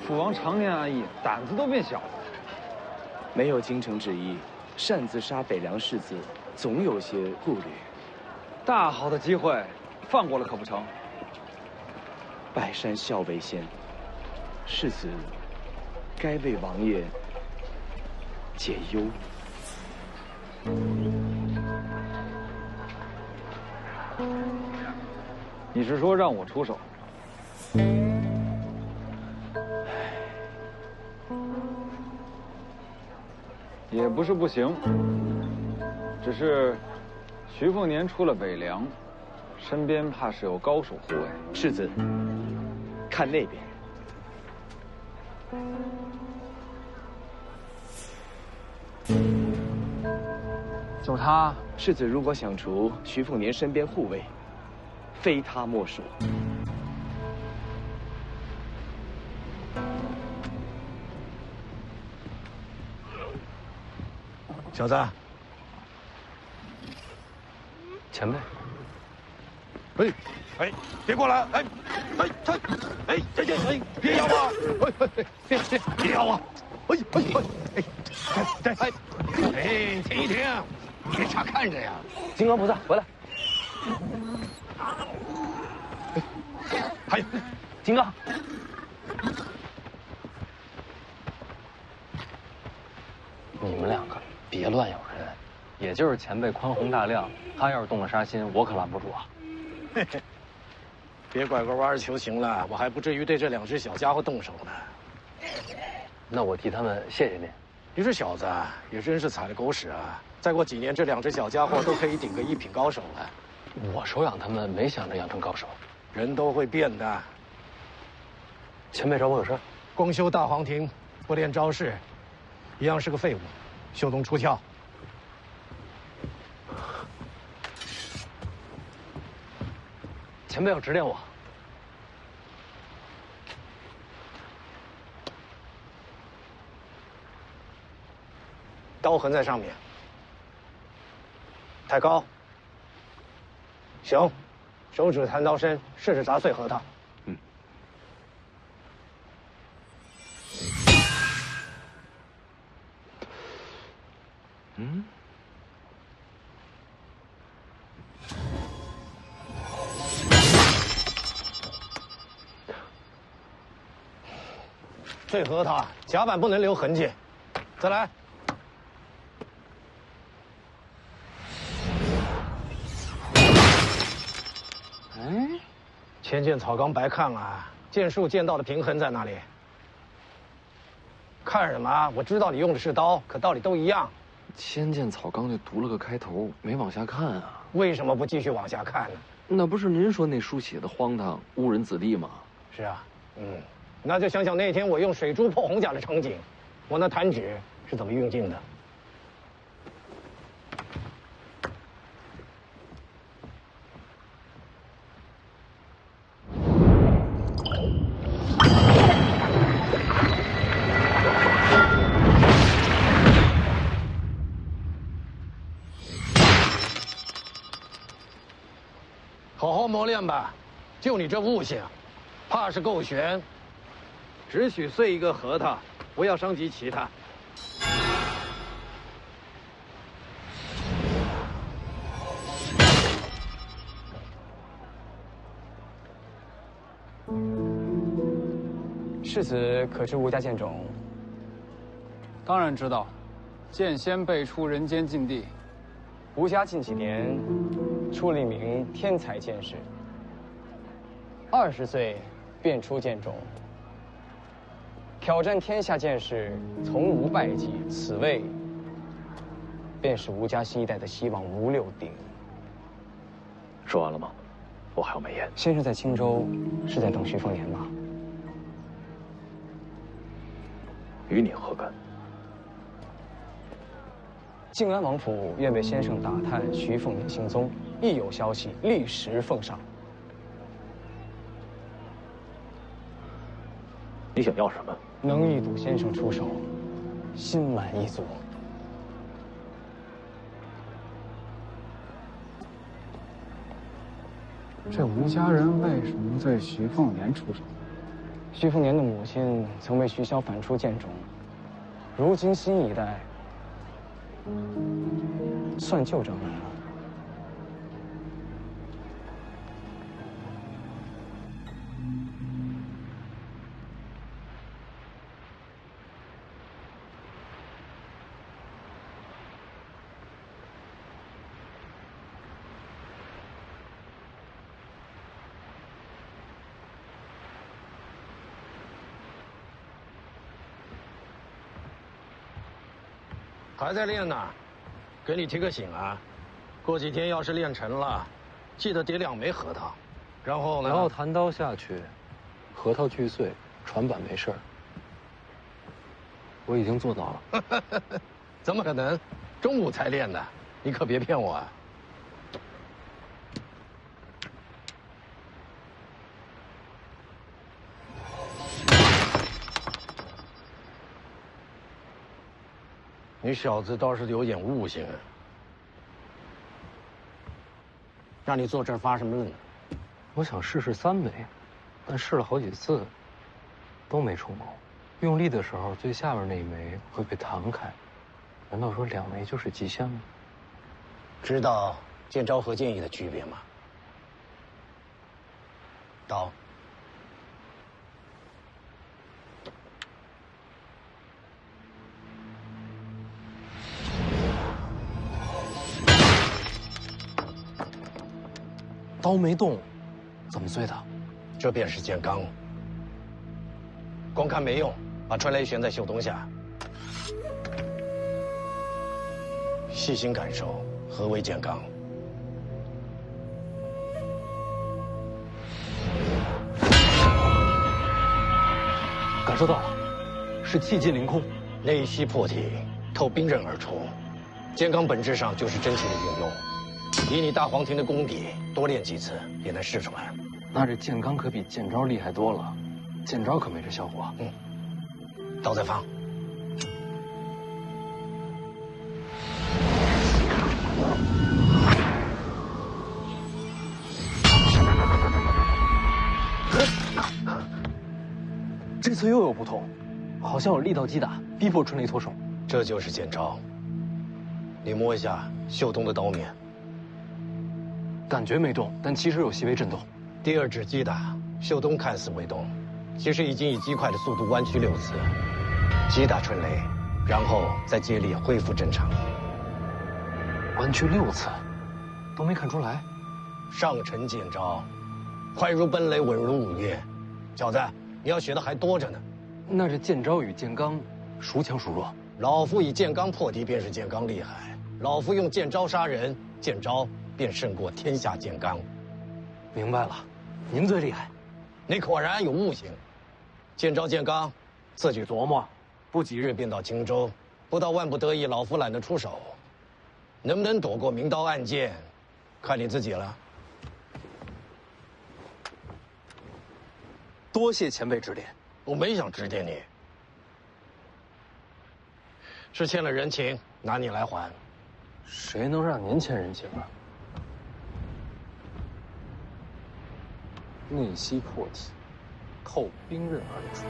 父王常年安逸，胆子都变小了。没有京城之意，擅自杀北凉世子，总有些顾虑。大好的机会，放过了可不成？拜山校尉先，世子该为王爷解忧。你是说让我出手？也不是不行，只是徐凤年出了北凉，身边怕是有高手护卫。世子，看那边。就是他。世子如果想除徐凤年身边护卫，非他莫属。小子，前辈，哎，别过来！哎，别咬我！别咬我！停一停，别傻看着呀！金刚菩萨，回来！还有，金刚，你们两个别乱咬人。也就是前辈宽宏大量，他要是动了杀心，我可拦不住啊！嘿嘿，别拐个弯求情了，我还不至于对这两只小家伙动手呢。那我替他们谢谢您。你这小子也真是踩了狗屎啊！再过几年，这两只小家伙都可以顶个1品高手了。我收养他们，没想着养成高手。人都会变的。前辈找我有事？光修大黄庭，不练招式，一样是个废物。秀东出鞘。前辈要指点我。刀痕在上面，太高。行，手指弹刀身，试着砸碎核桃。碎核桃，甲板不能留痕迹。再来。哎，千剑草纲白看啊，剑术剑道的平衡在哪里？看什么？我知道你用的是刀，可道理都一样。千剑草纲就读了个开头，没往下看啊。为什么不继续往下看呢？那不是您说那书写的荒唐、误人子弟吗？是啊，那就想想那天我用水珠破红甲的场景，我那弹指是怎么运镜的。好好磨练吧，就你这悟性，怕是够悬。只许碎一个核桃，不要伤及其他。世子可知吴家剑种？当然知道，剑仙辈出人间禁地。吴家近几年出了一名天才剑士，20岁便出剑种，挑战天下剑士，从无败绩。此位便是吴家新一代的希望吴六鼎。说完了吗？我还有美言。先生在青州是在等徐凤年吗？与你何干？靖安王府愿为先生打探徐凤年行踪，一有消息立时奉上。你想要什么？能一睹先生出手，心满意足。这吴家人为什么对徐凤年出手？徐凤年的母亲曾为徐骁反出剑种，如今新一代算旧账本了。还在练呢，给你提个醒啊，过几天要是练成了，记得叠2枚核桃，然后呢？然后弹刀下去，核桃锯碎，船板没事儿。我已经做到了。怎么可能？中午才练的，你可别骗我啊！你小子倒是有点悟性啊！让你坐这儿发什么愣呢？我想试试3枚，但试了好几次，都没出毛。用力的时候，最下面那一枚会被弹开。难道说2枚就是极限吗？知道剑招和剑意的区别吗？刀。刀没动，怎么碎的？这便是剑罡。光看没用，把穿雷悬在袖东下，细心感受何为剑罡。感受到了，是气劲凌空，内息破体，透冰刃而出。剑罡本质上就是真气的运用。以你大黄庭的功底，多练几次也能试出来。那这剑罡可比剑招厉害多了，剑招可没这效果。刀再放。这次又有不同，好像有力道击打，逼迫春雷脱手。这就是剑招。你摸一下袖东的刀面。感觉没动，但其实有细微震动。第2指击打，袖东看似未动，其实已经以极快的速度弯曲6次，击打春雷，然后再接力恢复正常。弯曲6次，都没看出来。上乘见招，快如奔雷，稳如午夜。小子，你要学的还多着呢。那这剑招与剑罡，孰强孰弱？老夫以剑罡破敌，便是剑罡厉害；老夫用剑招杀人，剑招便胜过天下剑罡。明白了，您最厉害。你果然有悟性。剑招剑罡，自己琢磨，不几日便到青州。不到万不得已，老夫懒得出手。能不能躲过明刀暗箭，看你自己了。多谢前辈指点。我没想指点你，是欠了人情，拿你来还。谁能让您欠人情啊？内息破体，靠兵刃而出。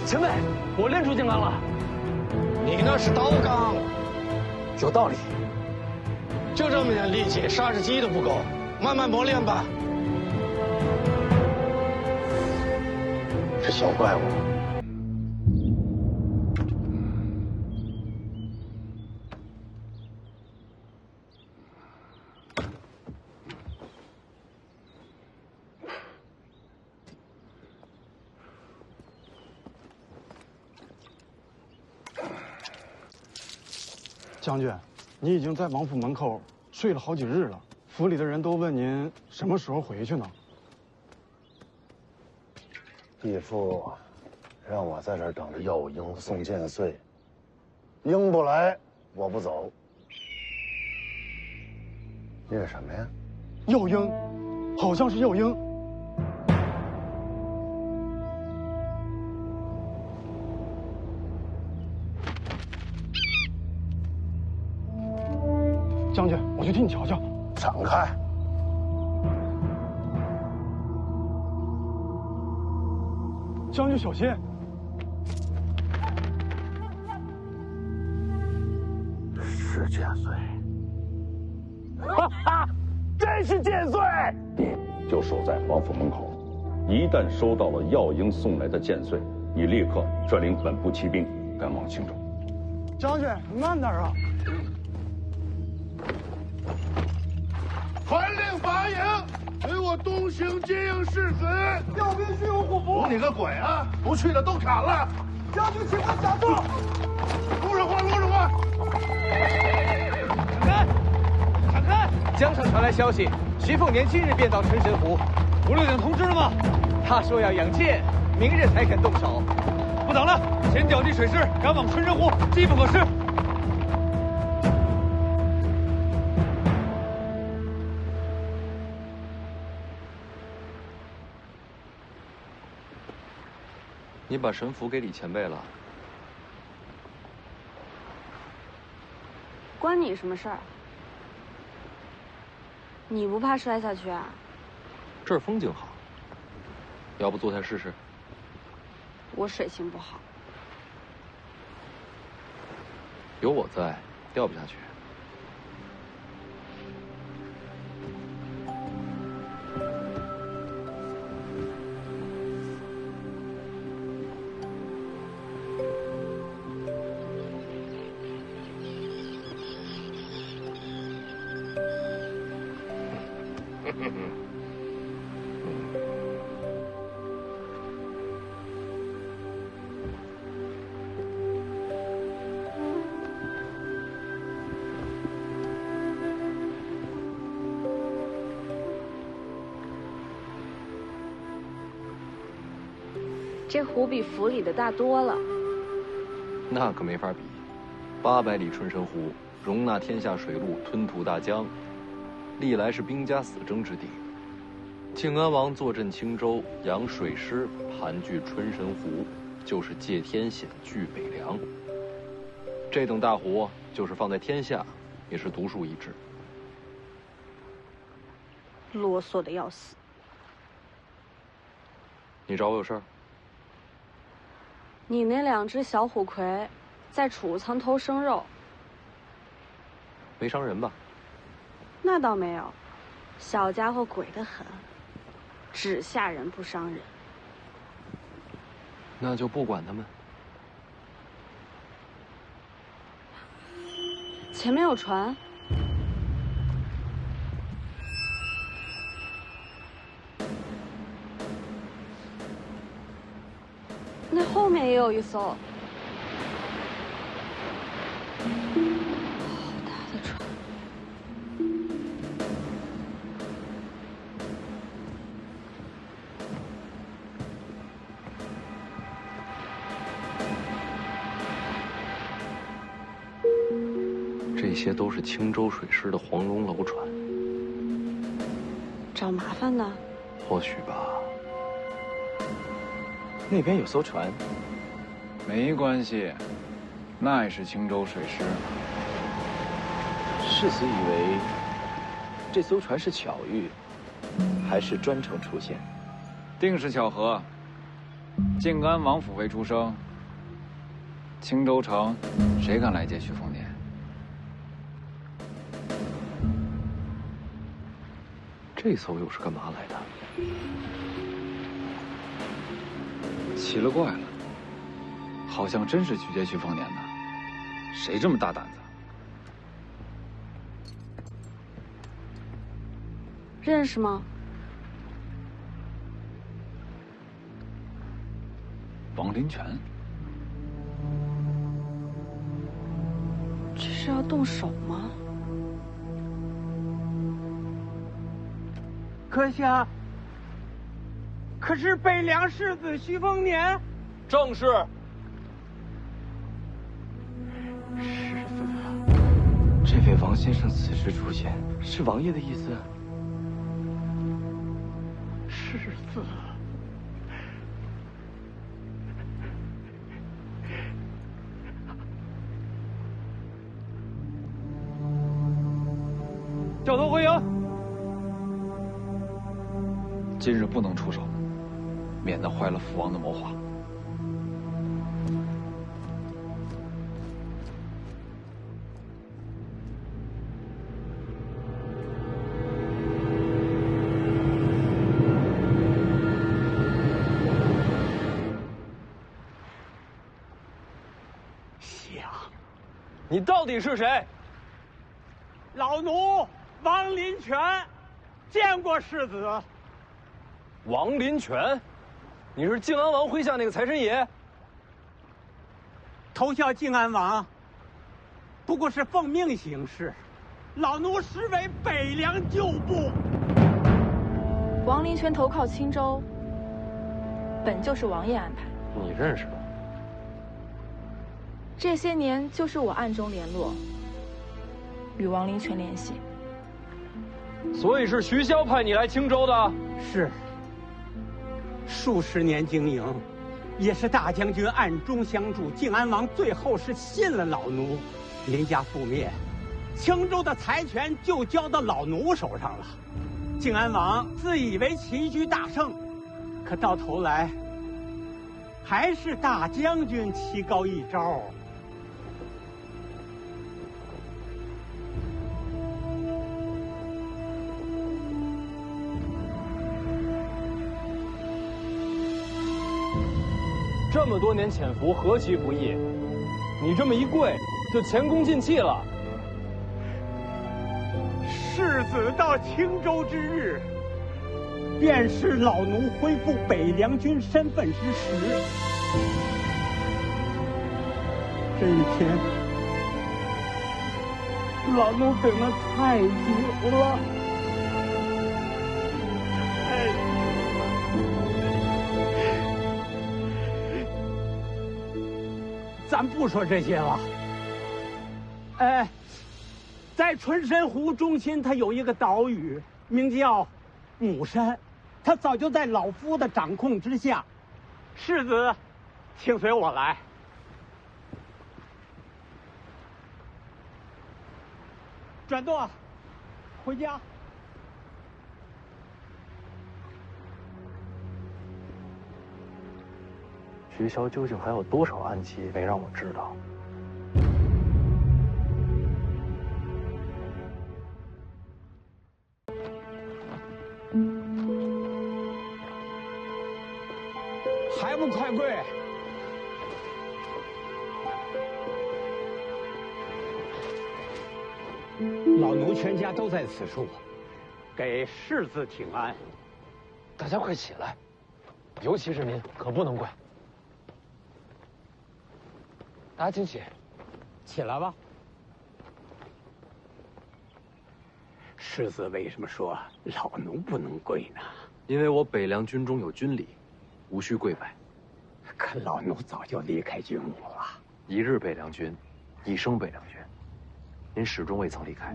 前辈，我练出剑罡了。你那是刀罡，有道理。就这么点力气，杀只鸡都不够，慢慢磨练吧。这小怪物，将军，你已经在王府门口睡了好几日了，府里的人都问您什么时候回去呢？义父让我在这儿等着药英送剑穗，英不来，我不走。念什么呀？药英，好像是药英。将军，我去替你瞧瞧。闪开！将军小心！是剑穗，哈哈，真是剑穗！你就守在王府门口，一旦收到了药英送来的剑穗，你立刻率领本部骑兵赶往青州。将军，慢点啊！传令拔营，给我东行接应世子。调兵须有虎符。服你个鬼啊！不去的都砍了。将军，请问下座。路上话，路上话。闪开！闪开！江上传来消息，徐凤年今日便到春神湖。吴六鼎通知了吗？他说要养剑，明日才肯动手。不等了，先调集水师，赶往春神湖，机不可失。你把神符给李前辈了，关你什么事儿？你不怕摔下去啊？这儿风景好，要不坐下试试？我水性不好，有我在，掉不下去。这湖比府里的大多了。那可没法比，800里春神湖，容纳天下水陆，吞吐大江，历来是兵家死争之地。庆安王坐镇青州，养水师，盘踞春神湖，就是借天险，据北凉。这等大湖，就是放在天下，也是独树一帜。啰嗦的要死。你找我有事儿？你那2只小虎葵，在储物仓偷生肉，没伤人吧？那倒没有，小家伙鬼得很，只吓人不伤人。那就不管他们。前面有船。那后面也有一艘。好大的船。这些都是青州水师的黄绒楼船。找麻烦的？或许吧。那边有艘船。没关系，那也是青州水师。世子以为这艘船是巧遇，还是专程出现？定是巧合。靖安王府为出生，青州城谁敢来接徐凤年？这艘又是干嘛来的？奇了怪了，好像真是去接徐凤年的，谁这么大胆子？认识吗？王林泉。这是要动手吗？阁下，可是北凉世子徐凤年？正是。世子，这位王先生此时出现，是王爷的意思？世子。掉头回营。今日不能出手，免得坏了父王的谋划。想，你到底是谁？老奴王林泉，见过世子。王林泉，你是靖安王麾下那个财神爷？投效靖安王，不过是奉命行事，老奴实为北凉旧部。王林泉投靠青州，本就是王爷安排。你认识的？这些年就是我暗中联络，与王林泉联系。所以是徐骁派你来青州的？是。数十年经营，也是大将军暗中相助。靖安王最后是信了老奴，林家覆灭，青州的财权就交到老奴手上了。靖安王自以为棋局大胜，可到头来还是大将军棋高一招。这么多年潜伏，何其不易！你这么一跪，就前功尽弃了。世子到青州之日，便是老奴恢复北凉军身份之时。这一天，老奴等了太久了。咱不说这些了。在春申湖中心，它有一个岛屿，名叫母山，它早就在老夫的掌控之下。世子，请随我来。转舵，回家。徐骁究竟还有多少暗器没让我知道？还不快跪！老奴全家都在此处，给世子请安。大家快起来，尤其是您，可不能跪。大家请起，起来吧。世子为什么说老奴不能跪呢？因为我北凉军中有军礼，无需跪拜。可老奴早就离开军伍了。一日北凉军，一生北凉军，您始终未曾离开。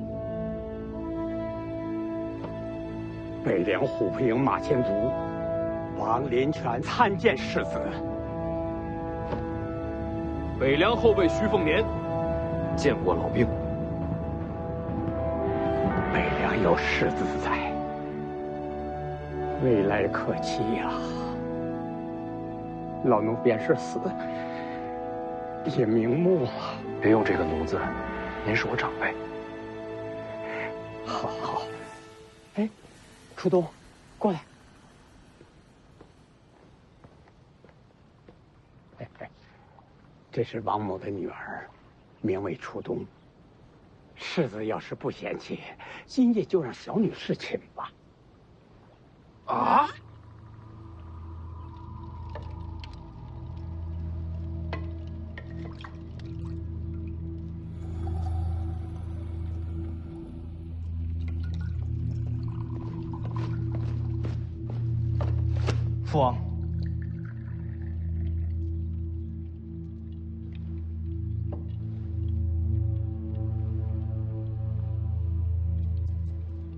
北凉虎扑营马前卒王林泉参见世子。北凉后备徐凤年见过老兵。北凉有世子在，未来可期呀。老奴便是死，也瞑目了。别用这个奴字，您是我长辈。好好。哎，初冬，过来。这是王某的女儿，名为初冬。世子要是不嫌弃，今夜就让小女侍寝吧。啊！父王，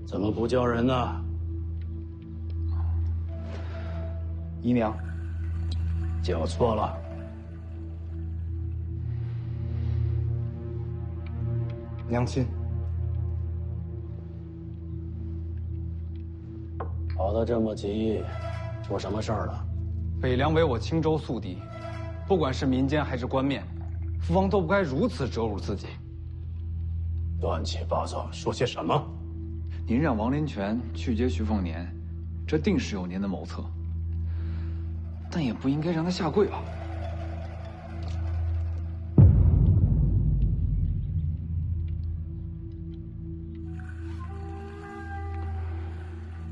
怎么不叫人呢？姨娘，叫错了。娘亲，跑得这么急，出什么事儿了？北凉为我青州宿敌，不管是民间还是官面，父王都不该如此折辱自己。乱七八糟，说些什么？您让王林泉去接徐凤年，这定是有您的谋策，但也不应该让他下跪吧？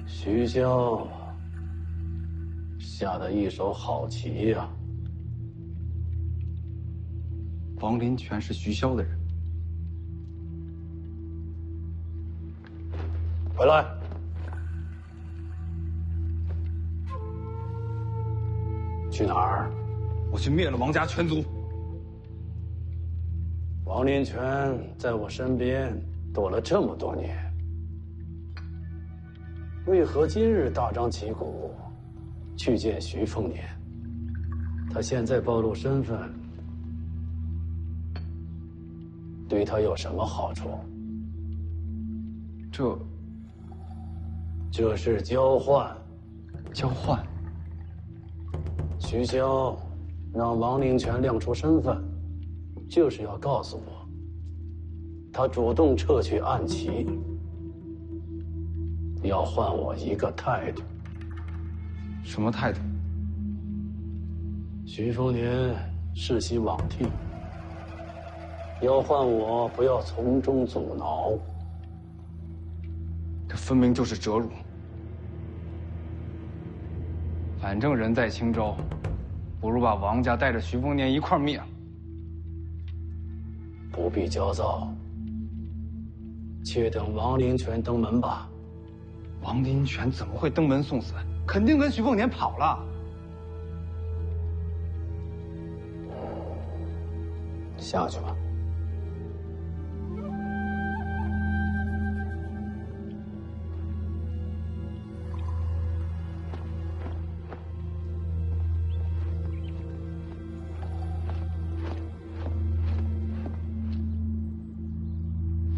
徐骁下的一手好棋呀！王林泉是徐骁的人。回来！去哪儿？我去灭了王家全族。王林泉在我身边躲了这么多年，为何今日大张旗鼓去见徐凤年？他现在暴露身份，对他有什么好处？这是交换。交换。徐骁让王林泉亮出身份，就是要告诉我，他主动撤去暗棋，要换我一个态度。什么态度？徐凤年世袭罔替，要换我不要从中阻挠。这分明就是折辱。反正人在青州，不如把王家带着徐凤年一块灭了。不必焦躁，且等王林泉登门吧。王林泉怎么会登门送死？肯定跟徐凤年跑了。下去吧。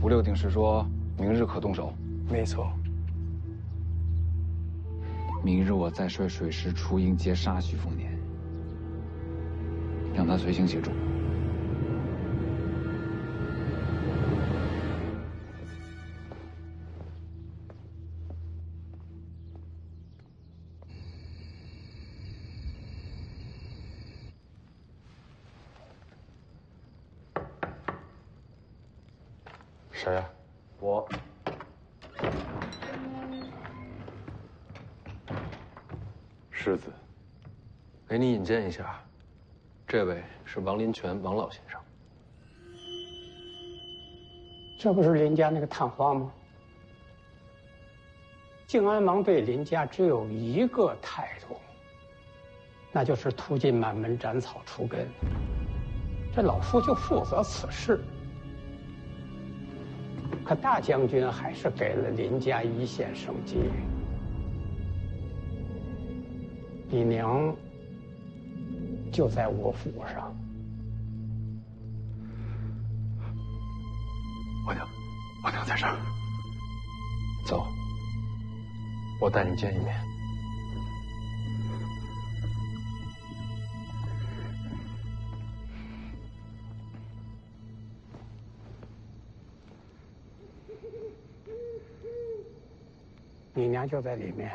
吴六定是说明日可动手。没错。明日我再率水师出营截杀徐凤年。让他随行协助。谁呀？我。世子，给你引荐一下，这位是王林泉，王老先生。这不是林家那个探花吗？靖安王对林家只有一个态度，那就是屠尽满门，斩草除根。这老夫就负责此事。可大将军还是给了林家一线生机。你娘就在我府上。我娘在这儿。走，我带你见一面。你娘就在里面。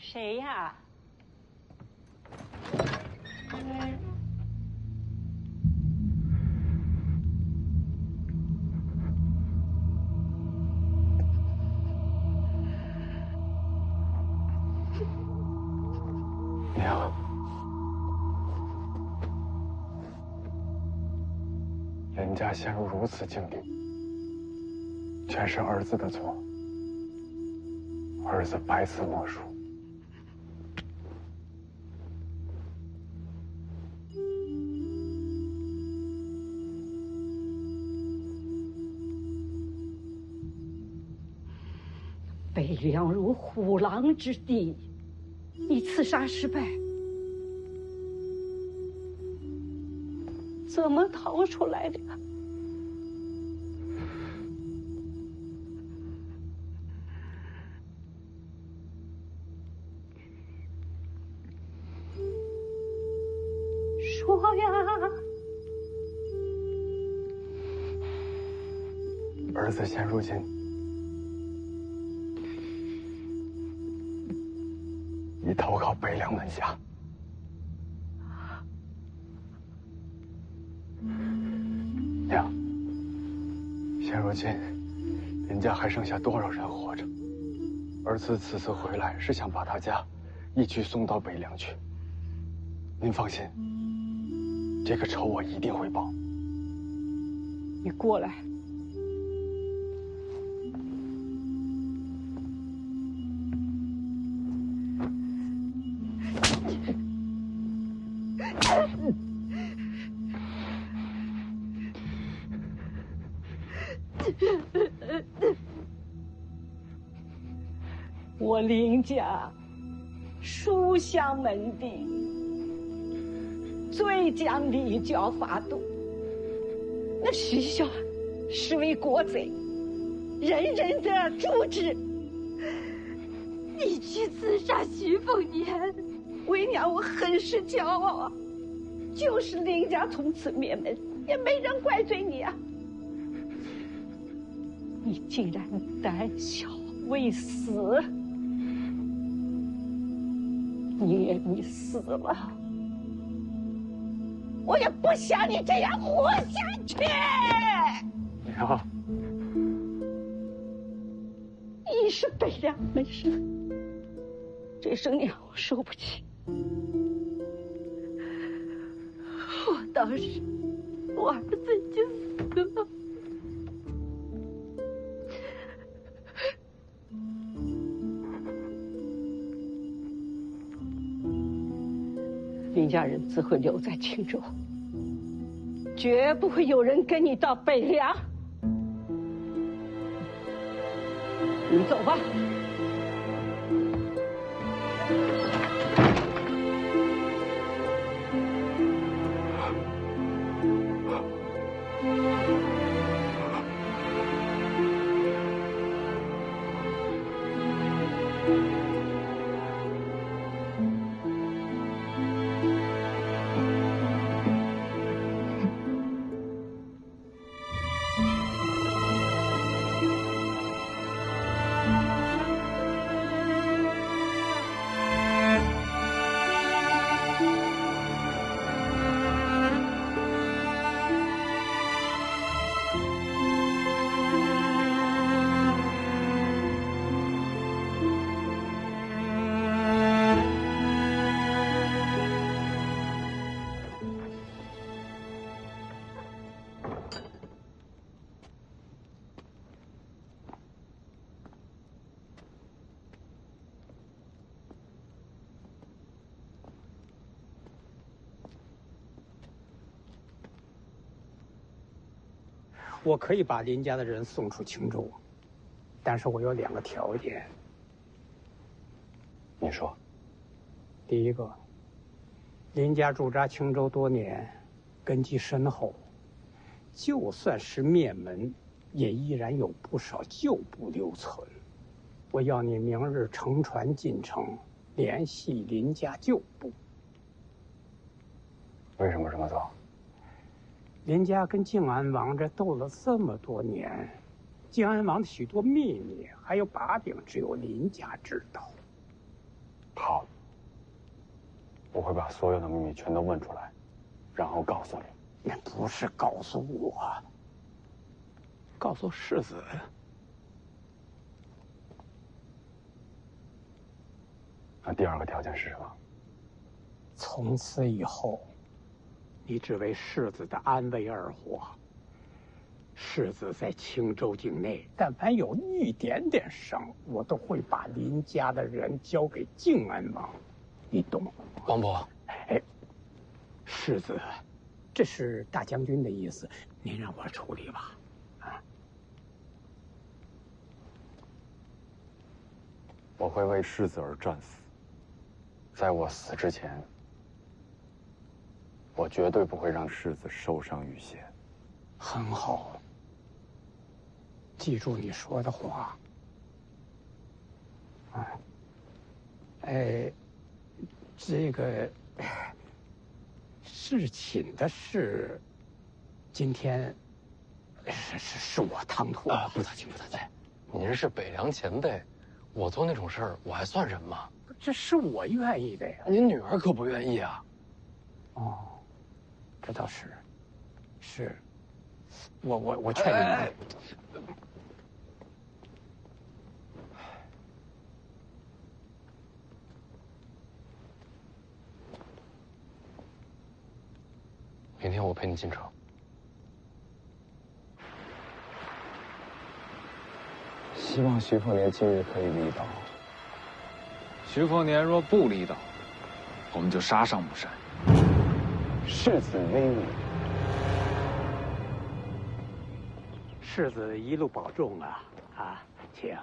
谁呀？娘，林家陷入如此境地，全是儿子的错，儿子百死莫赎。北凉如虎狼之地，你刺杀失败，怎么逃出来的？说呀！儿子现如今已投靠北凉门下。娘，现如今林家还剩下多少人活着？儿子此次回来是想把他家一起送到北凉去。您放心，这个仇我一定会报。你过来。我林家书香门第，最讲礼教法度。那徐骁实为国贼，人人得诛之。你去刺杀徐凤年，为娘我很是骄傲啊！就是林家从此灭门，也没人怪罪你啊！你竟然胆小未死，你死了，我也不想你这样活下去。娘，你是北凉门生，这声娘我受不起。我当时，我儿子已经死了，家人自会留在青州，绝不会有人跟你到北凉。你走吧。我可以把林家的人送出青州，但是我有2个条件。你说。第一个，林家驻扎青州多年，根基深厚，就算是灭门，也依然有不少旧部留存。我要你明日乘船进城，联系林家旧部。为什么这么做？林家跟靖安王这斗了这么多年，靖安王的许多秘密还有把柄，只有林家知道。好，我会把所有的秘密全都问出来，然后告诉你。那不是告诉我，告诉世子。那第2个条件是什么？从此以后，你只为世子的安危而活。世子在青州境内，但凡有一点点伤，我都会把林家的人交给靖安王，你懂吗？王伯，哎，世子，这是大将军的意思，您让我处理吧。啊，我会为世子而战死，在我死之前，我绝对不会让世子受伤浴血。很好，记住你说的话。啊，这个侍寝的事，今天是我唐突啊！不打紧，不打紧。您是北凉前辈，我做那种事儿，我还算人吗？这是我愿意的呀。您女儿可不愿意啊。哦，这倒是，是，我劝你。明天我陪你进城。希望徐凤年今日可以离岛。徐凤年若不离岛，我们就杀上木山。世子威武。世子一路保重啊！啊，请。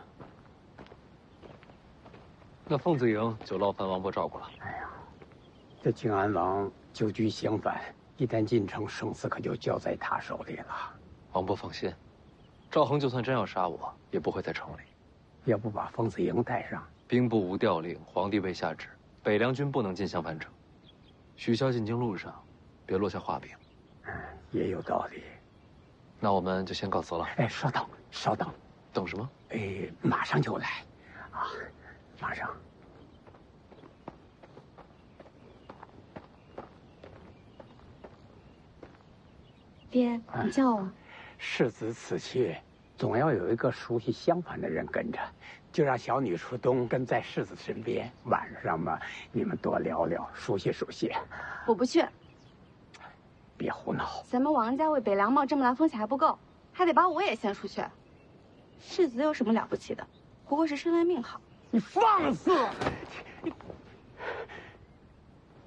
那凤子营就劳烦王伯照顾了。哎呀，这靖安王久居襄樊，一旦进城，生死可就交在他手里了。王伯放心，赵恒就算真要杀我，也不会在城里。要不把凤子营带上？兵部无调令，皇帝未下旨，北凉军不能进襄樊城。许萧进京路上，别落下话柄。也有道理。那我们就先告辞了。哎，稍等，稍等。等什么？马上就来，啊，马上。爹，你叫我。世子此去，总要有一个熟悉襄樊的人跟着，就让小女初冬跟在世子身边。晚上嘛，你们多聊聊，熟悉熟悉。我不去。别胡闹！咱们王家为北凉冒这么大风险还不够，还得把我也献出去。世子有什么了不起的？不过是生来命好。你放肆！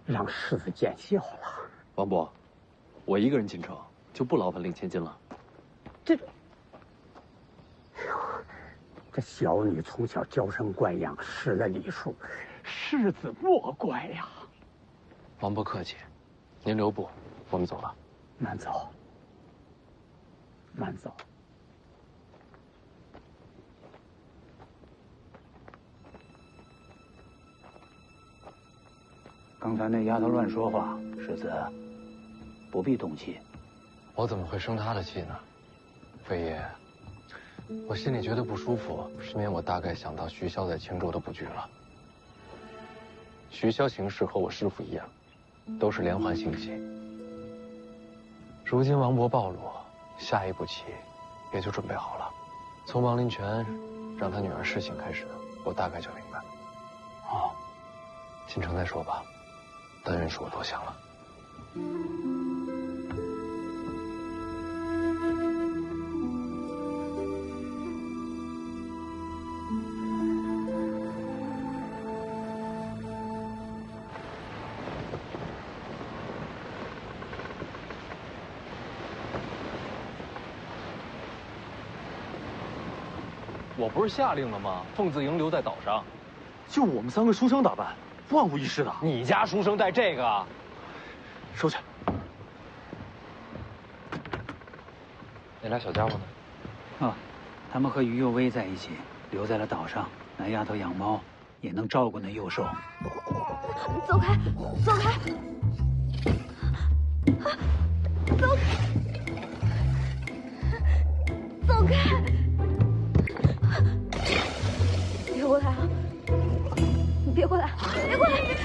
让世子见笑了。王伯，我一个人进城，就不劳烦令千金了。这小女从小娇生惯养，失了礼数，世子莫怪呀。王伯客气，您留步，我们走了。慢走，慢走。刚才那丫头乱说话，世子不必动气。我怎么会生她的气呢？飞爷，我心里觉得不舒服，是因为我大概想到徐骁在青州的布局了。徐骁行事和我师父一样，都是连环星系。如今王勃暴露，下一步棋也就准备好了。从王林泉让他女儿施行开始，我大概就明白。哦，进城再说吧，但愿是我多想了。我不是下令了吗？凤子营留在岛上，就我们3个书生打扮，万无一失的。你家书生带这个？收去。那俩小家伙呢？啊，他们和于右威在一起，留在了岛上。那丫头养猫，也能照顾那幼兽。走开，走开！走开！走开！别过来啊！你别过来！别过来！别过来！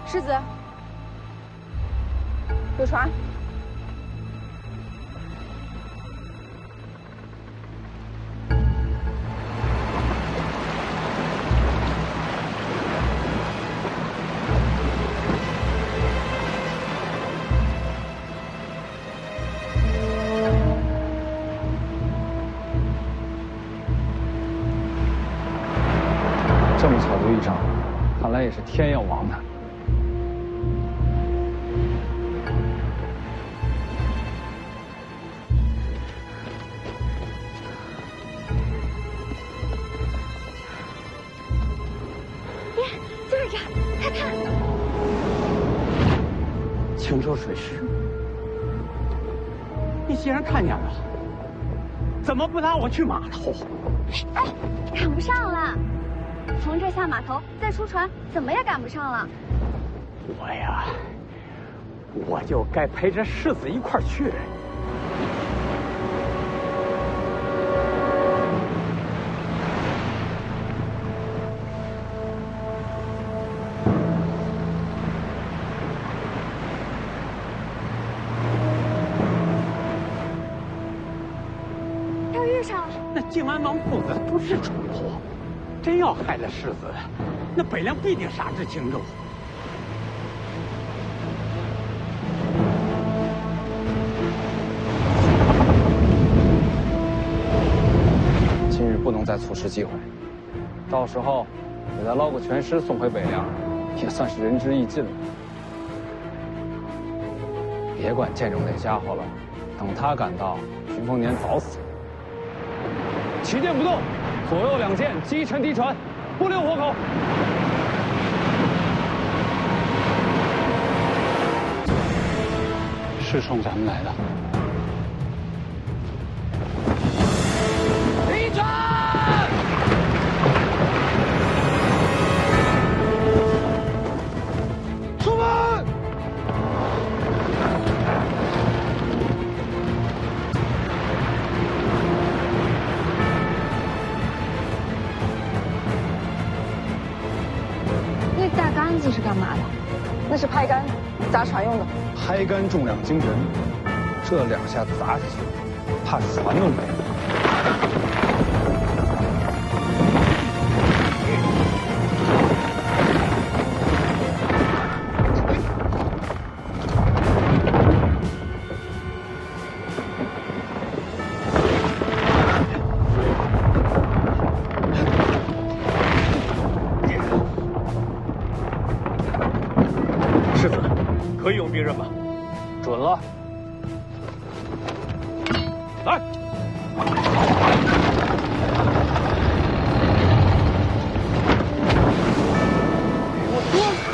世子，有船。这么巧的遇上，看来也是天要亡他。就是这儿，快看！青州水师，你既然看见了，怎么不拉我去码头？哎，赶不上了，从这下码头再出船，怎么也赶不上了。我就该陪着世子一块儿去。要遇上了，那靖安王父子不是蠢货，真要害了世子，那北凉必定杀至青州。今日不能再错失机会，到时候给他捞个全尸送回北凉，也算是仁至义尽了。别管建州那家伙了，等他赶到，徐凤年早死。旗舰不动，左右两舰击沉敌船，不留活口。是冲咱们来的。敌船！出门！那是拍杆，砸船用的。拍杆重量惊人，这2下砸下去，怕船都没了。 可以用兵刃吗？准了。来。给我躲开！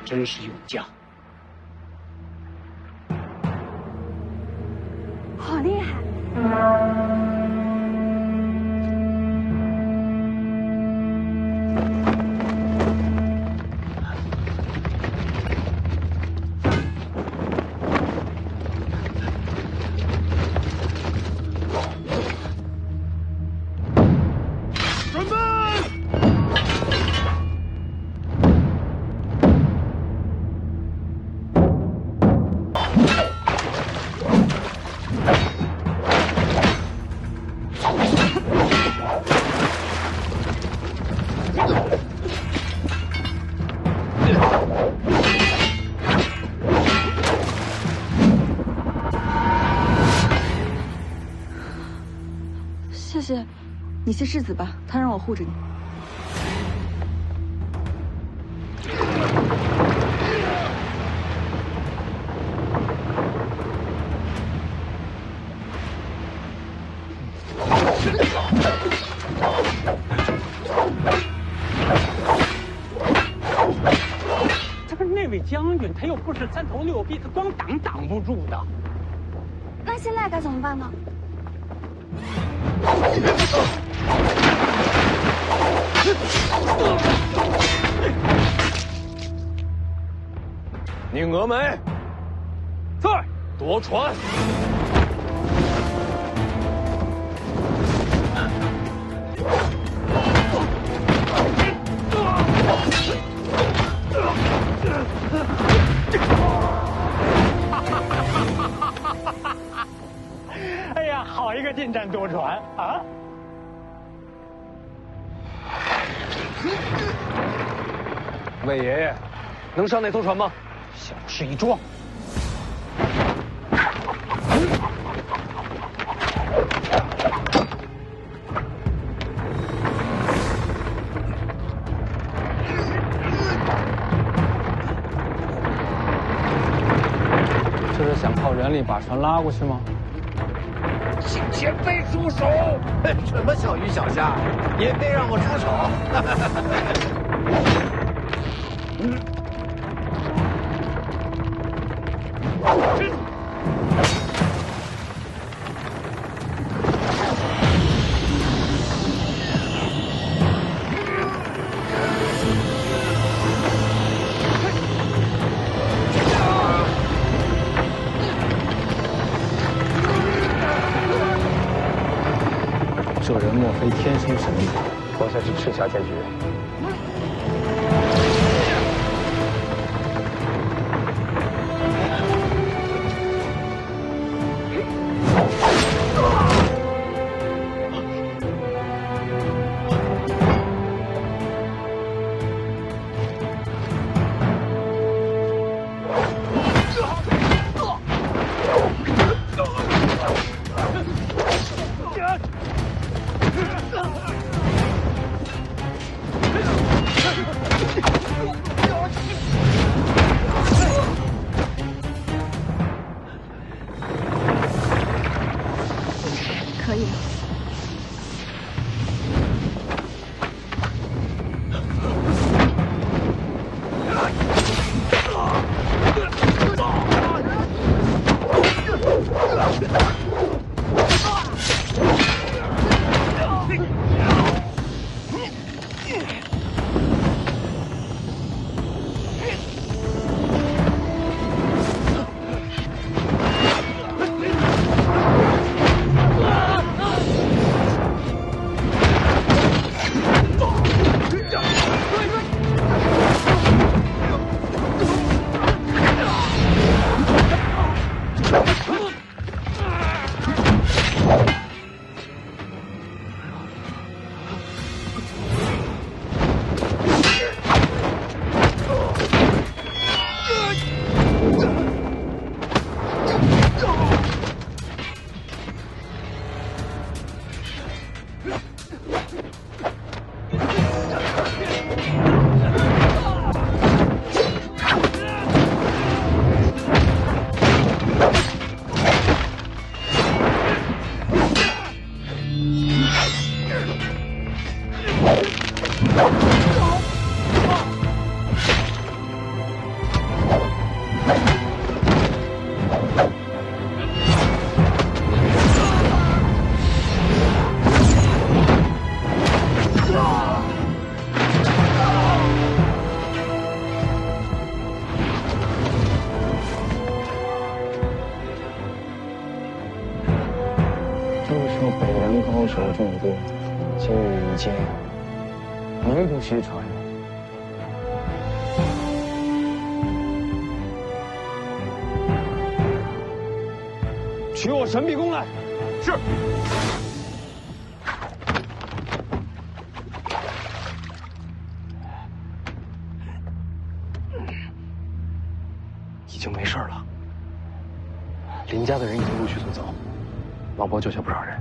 真是勇将，好厉害！准备！ 谢谢，你是世子吧？他让我护着你。这不是那位将军，他又不是3头6臂，他光挡不住的。那现在该怎么办呢？ 宁峨眉，在夺船。哎呀，好一个近战夺船啊！ 魏爷爷，能上那艘船吗？小事一桩。这是想靠人力把船拉过去吗？请前辈出手！什么小鱼小虾，也配让我出手？这人莫非天生神力？我才是赤霞剑诀。可以。高手众多，今日一见，名不虚传。取我神臂弓来！是。已经没事了。林家的人已经陆续送走，王伯救下不少人。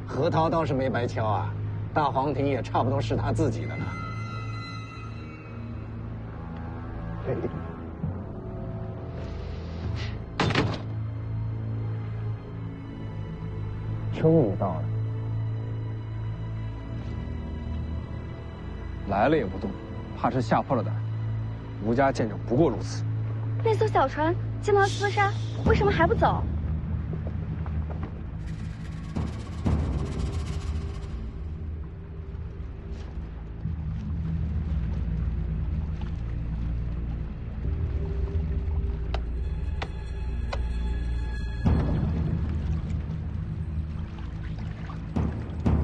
核桃倒是没白敲啊，大黄庭也差不多是他自己的了。终于到了，来了也不动，怕是吓破了胆。吴家剑就不过如此。那艘小船进了厮杀，为什么还不走？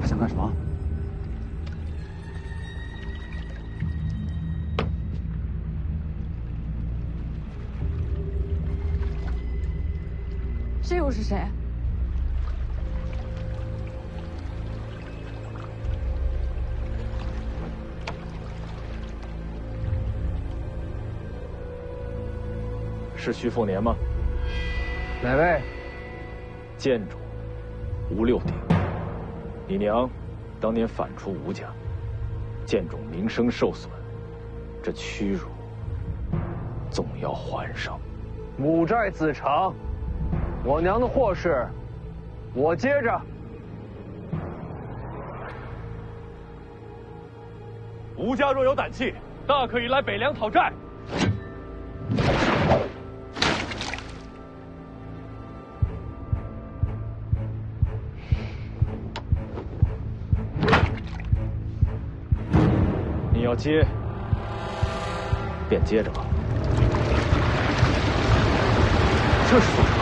想干什么？这又是谁？是徐凤年吗？哪位？剑主吴六鼎。 你娘当年反出吴家，剑主名声受损，这屈辱总要还上。母债子偿，我娘的祸事，我接着。吴家若有胆气，大可以来北凉讨债。 你要接，便接着吧。这是做什么？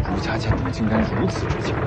儒家剑主竟然如此之强！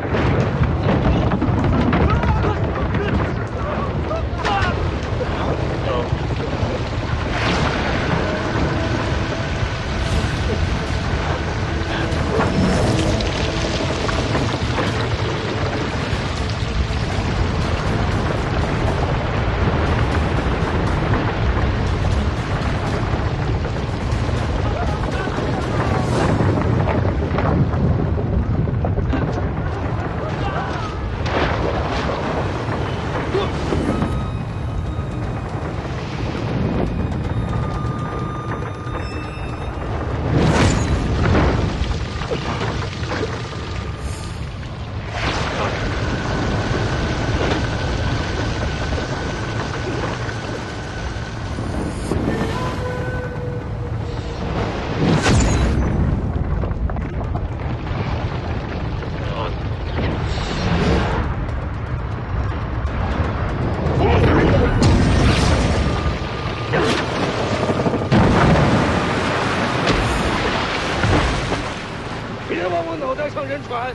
人传，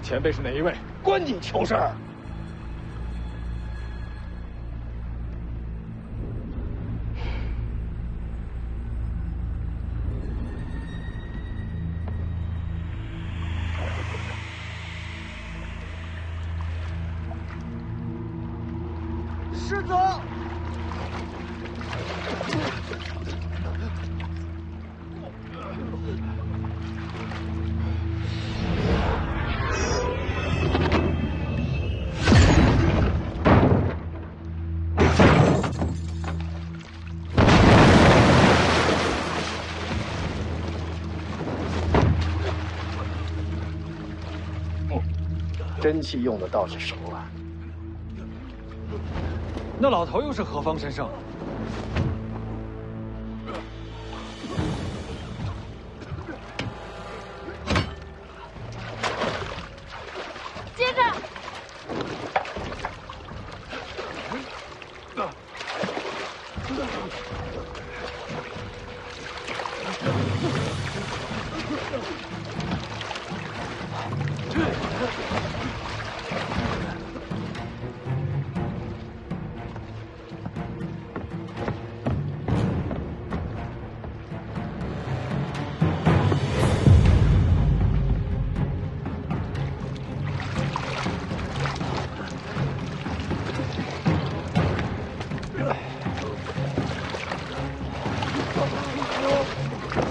前辈是哪一位？关你球事儿！师祖。 真气用的倒是熟啊！那老头又是何方神圣？接着。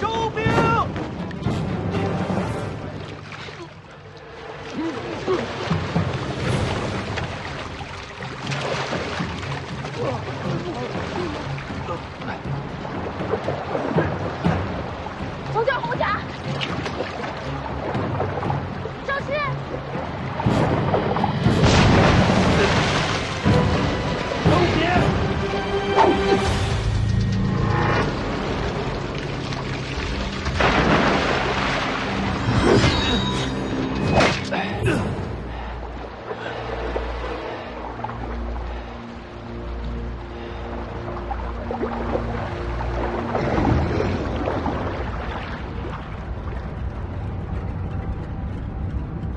收兵！